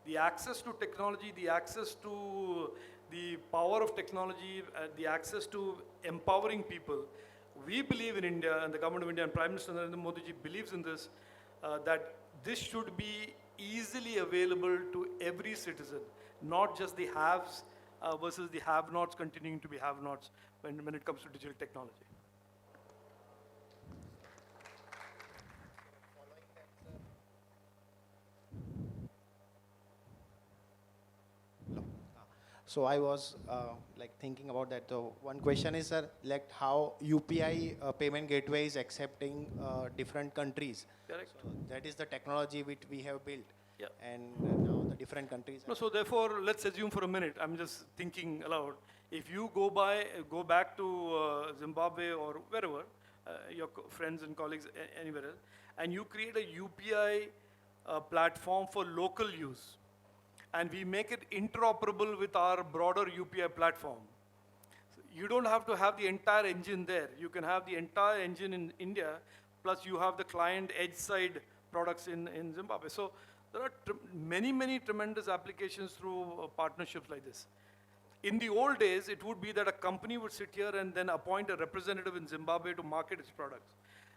The access to technology, the access to the power of technology, the access to empowering people. We believe in India, and the government of India and Prime Minister Narendra Modi ji believes in this, that this should be easily available to every citizen, not just the haves versus the have-nots continuing to be have-nots when it comes to digital technology. So I was thinking about that. So one question is, sir, how UPI payment gateway is accepting different countries. Correct. So that is the technology which we have built. Yeah. And now the different countries. No, so therefore, let's assume for a minute, I'm just thinking aloud, if you go back to Zimbabwe or wherever, your friends and colleagues anywhere else, and you create a UPI a platform for local use. And we make it interoperable with our broader UPI platform. You don't have to have the entire engine there. You can have the entire engine in India, plus you have the client edge side products in Zimbabwe. So there are many tremendous applications through partnerships like this. In the old days, it would be that a company would sit here and then appoint a representative in Zimbabwe to market its products.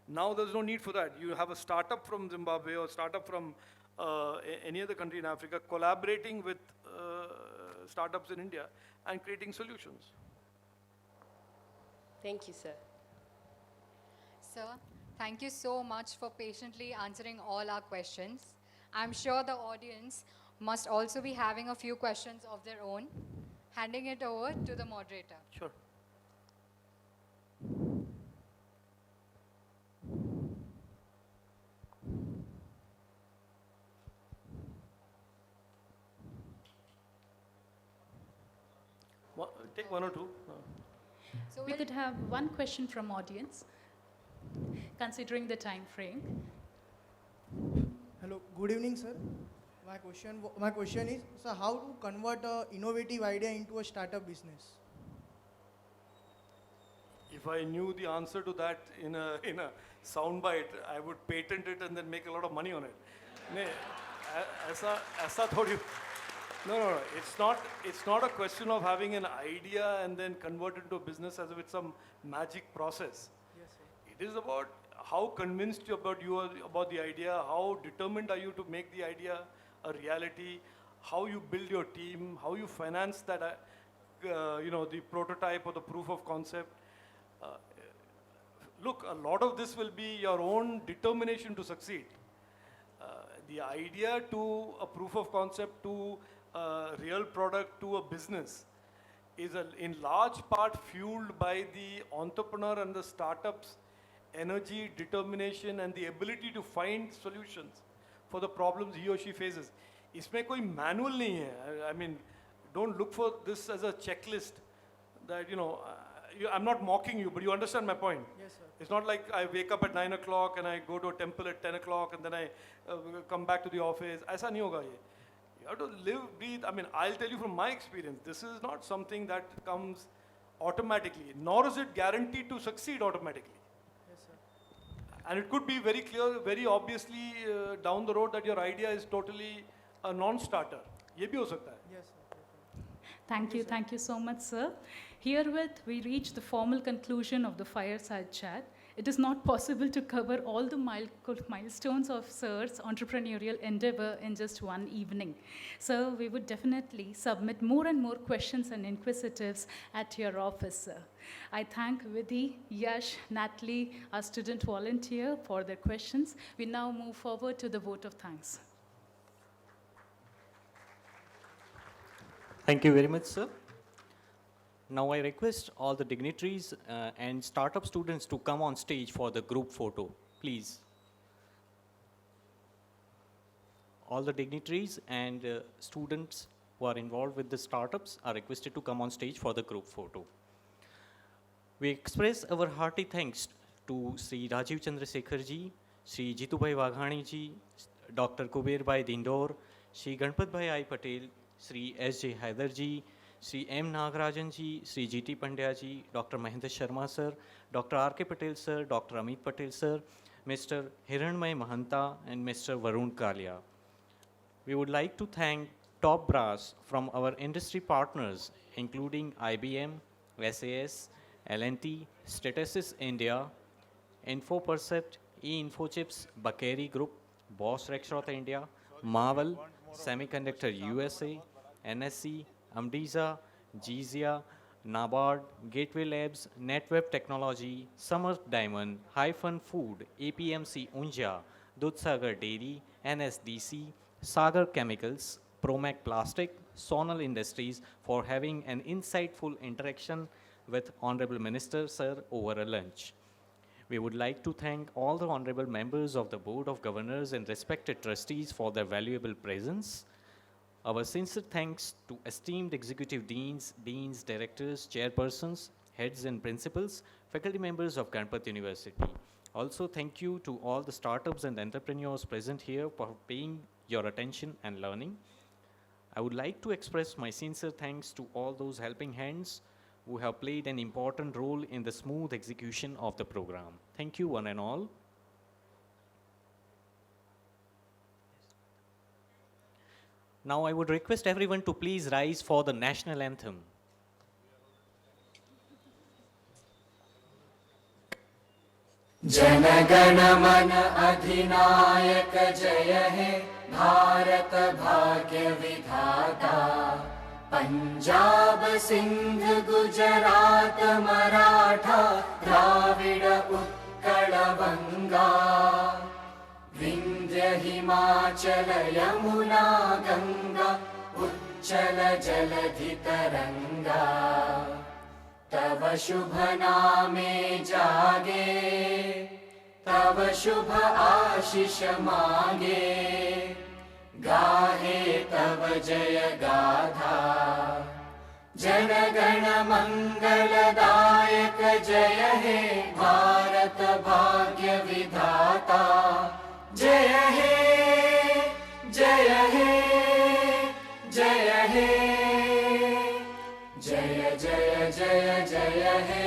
Now there's no need for that. You have a startup from Zimbabwe or startup from any other country in Africa collaborating with startups in India and creating solutions. Thank you, sir. Sir, thank you so much for patiently answering all our questions. I'm sure the audience must also be having a few questions of their own. Handing it over to the moderator. Sure. Take one or two. So We could have one question from audience, considering the time frame. Hello, good evening, sir. My question is, sir, how to convert an innovative idea into a startup business? If I knew the answer to that in a soundbite, I would patent it and then make a lot of money on it. ऐसा थोड़ी. No. It's not a question of having an idea and then convert it into a business as if it's some magic process. Yes, sir. It is about how convinced you about the idea, how determined are you to make the idea a reality, how you build your team, how you finance that, the prototype or the proof of concept. Look, a lot of this will be your own determination to succeed. The idea to a proof of concept to a real product to a business is in large part fueled by the entrepreneur and the startup's energy, determination, and the ability to find solutions for the problems he or she faces. इसमें कोई manual नहीं है. I mean, don't look for this as a checklist that, I'm not mocking you, but you understand my point. Yes, sir. It's not like I wake up at 9 o'clock and I go to a temple at 10 o'clock and then I come back to the office. ऐसा नहीं होगा ये. You have to live, breathe. I mean, I'll tell you from my experience, this is not something that comes automatically, nor is it guaranteed to succeed automatically. Yes, sir. And it could be very clear, very obviously down the road that your idea is totally a non-starter. ये भी हो सकता है. Yes, sir. Thank you so much, sir. Herewith, we reach the formal conclusion of the fireside chat. It is not possible to cover all the milestones of sir's entrepreneurial endeavor in just one evening. So we would definitely submit more and more questions and inquisitives at your office, sir. I thank Vidhi, Yash, Natalie, our student volunteer, for their questions. We now move forward to the vote of thanks. Thank you very much, sir. Now I request all the dignitaries and startup students to come on stage for the group photo, please. All the dignitaries and students who are involved with the startups are requested to come on stage for the group photo. We express our hearty thanks to Shri Rajeev Chandrasekhar ji, Shri Jitubhai Waghani ji, Dr. Kuber Bhai Dindor, Shri Ganpat Bhai I Patel, Shri S.J. Haider ji, Shri M. Nagarajan ji, Shri G.T. Pandya ji, Dr. Mahendra Sharma sir, Dr. R.K. Patel sir, Dr. Amit Patel sir, Mr. Hiranmay Mahanta and Mr. Varun Kalia. We would like to thank top brass from our industry partners including IBM, SAS, L&T, Statusys India, InfoPercept, eInfochips, Bakeri Group, Bosch Rexroth India, Marvel, Semiconductor USA, NSC, Amdiza, Gizia, NABARD, Gateway Labs, NetWeb Technology, Summer Diamond, Hyphen Food, APMC Unja, Dudhsagar Dairy, NSDC, Sagar Chemicals, Promac Plastic, Sonal Industries for having an insightful interaction with Honorable Minister Sir over a lunch. We would like to thank all the honorable members of the Board of Governors and respected trustees for their valuable presence. Our sincere thanks to esteemed executive deans, directors, chairpersons, heads and principals, faculty members of Ganpat University. Also, thank you to all the startups and entrepreneurs present here for paying your attention and learning. I would like to express my sincere thanks to all those helping hands who have played an important role in the smooth execution of the program. Thank you, one and all. Now I would request everyone to please rise for the national anthem. जनगण मन अधिनायक जय हे भारत भाग्य विधाता पंजाब सिंध गुजरात मराठा द्राविड उत्कल बंगा विंध्य हिमाचल यमुना गंगा उच्चल जलधि तरंगा तव शुभ नामे जागे तव शुभ आशीष मांगे गाहे तव जय गाथा जन गण मंगलदायक जय हे भारत भाग्य विधाता जय हे जय हे जय हे जय जय जय जय हे.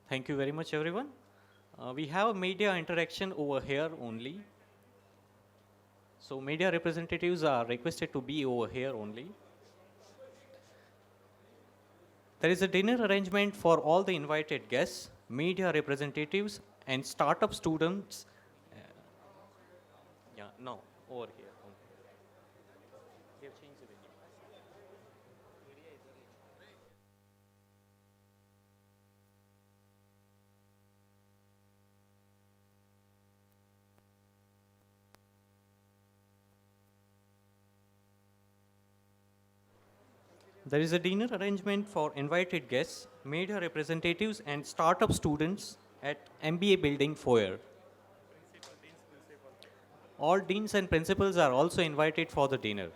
Thank you very much, everyone. We have media interaction over here only. So media representatives are requested to be over here only. There is a dinner arrangement for all the invited guests, media representatives, and startup students. No, over here. We have changed the venue. There is a dinner arrangement for invited guests, media representatives, and startup students at MBA building foyer. All deans and principals are also invited for the dinner.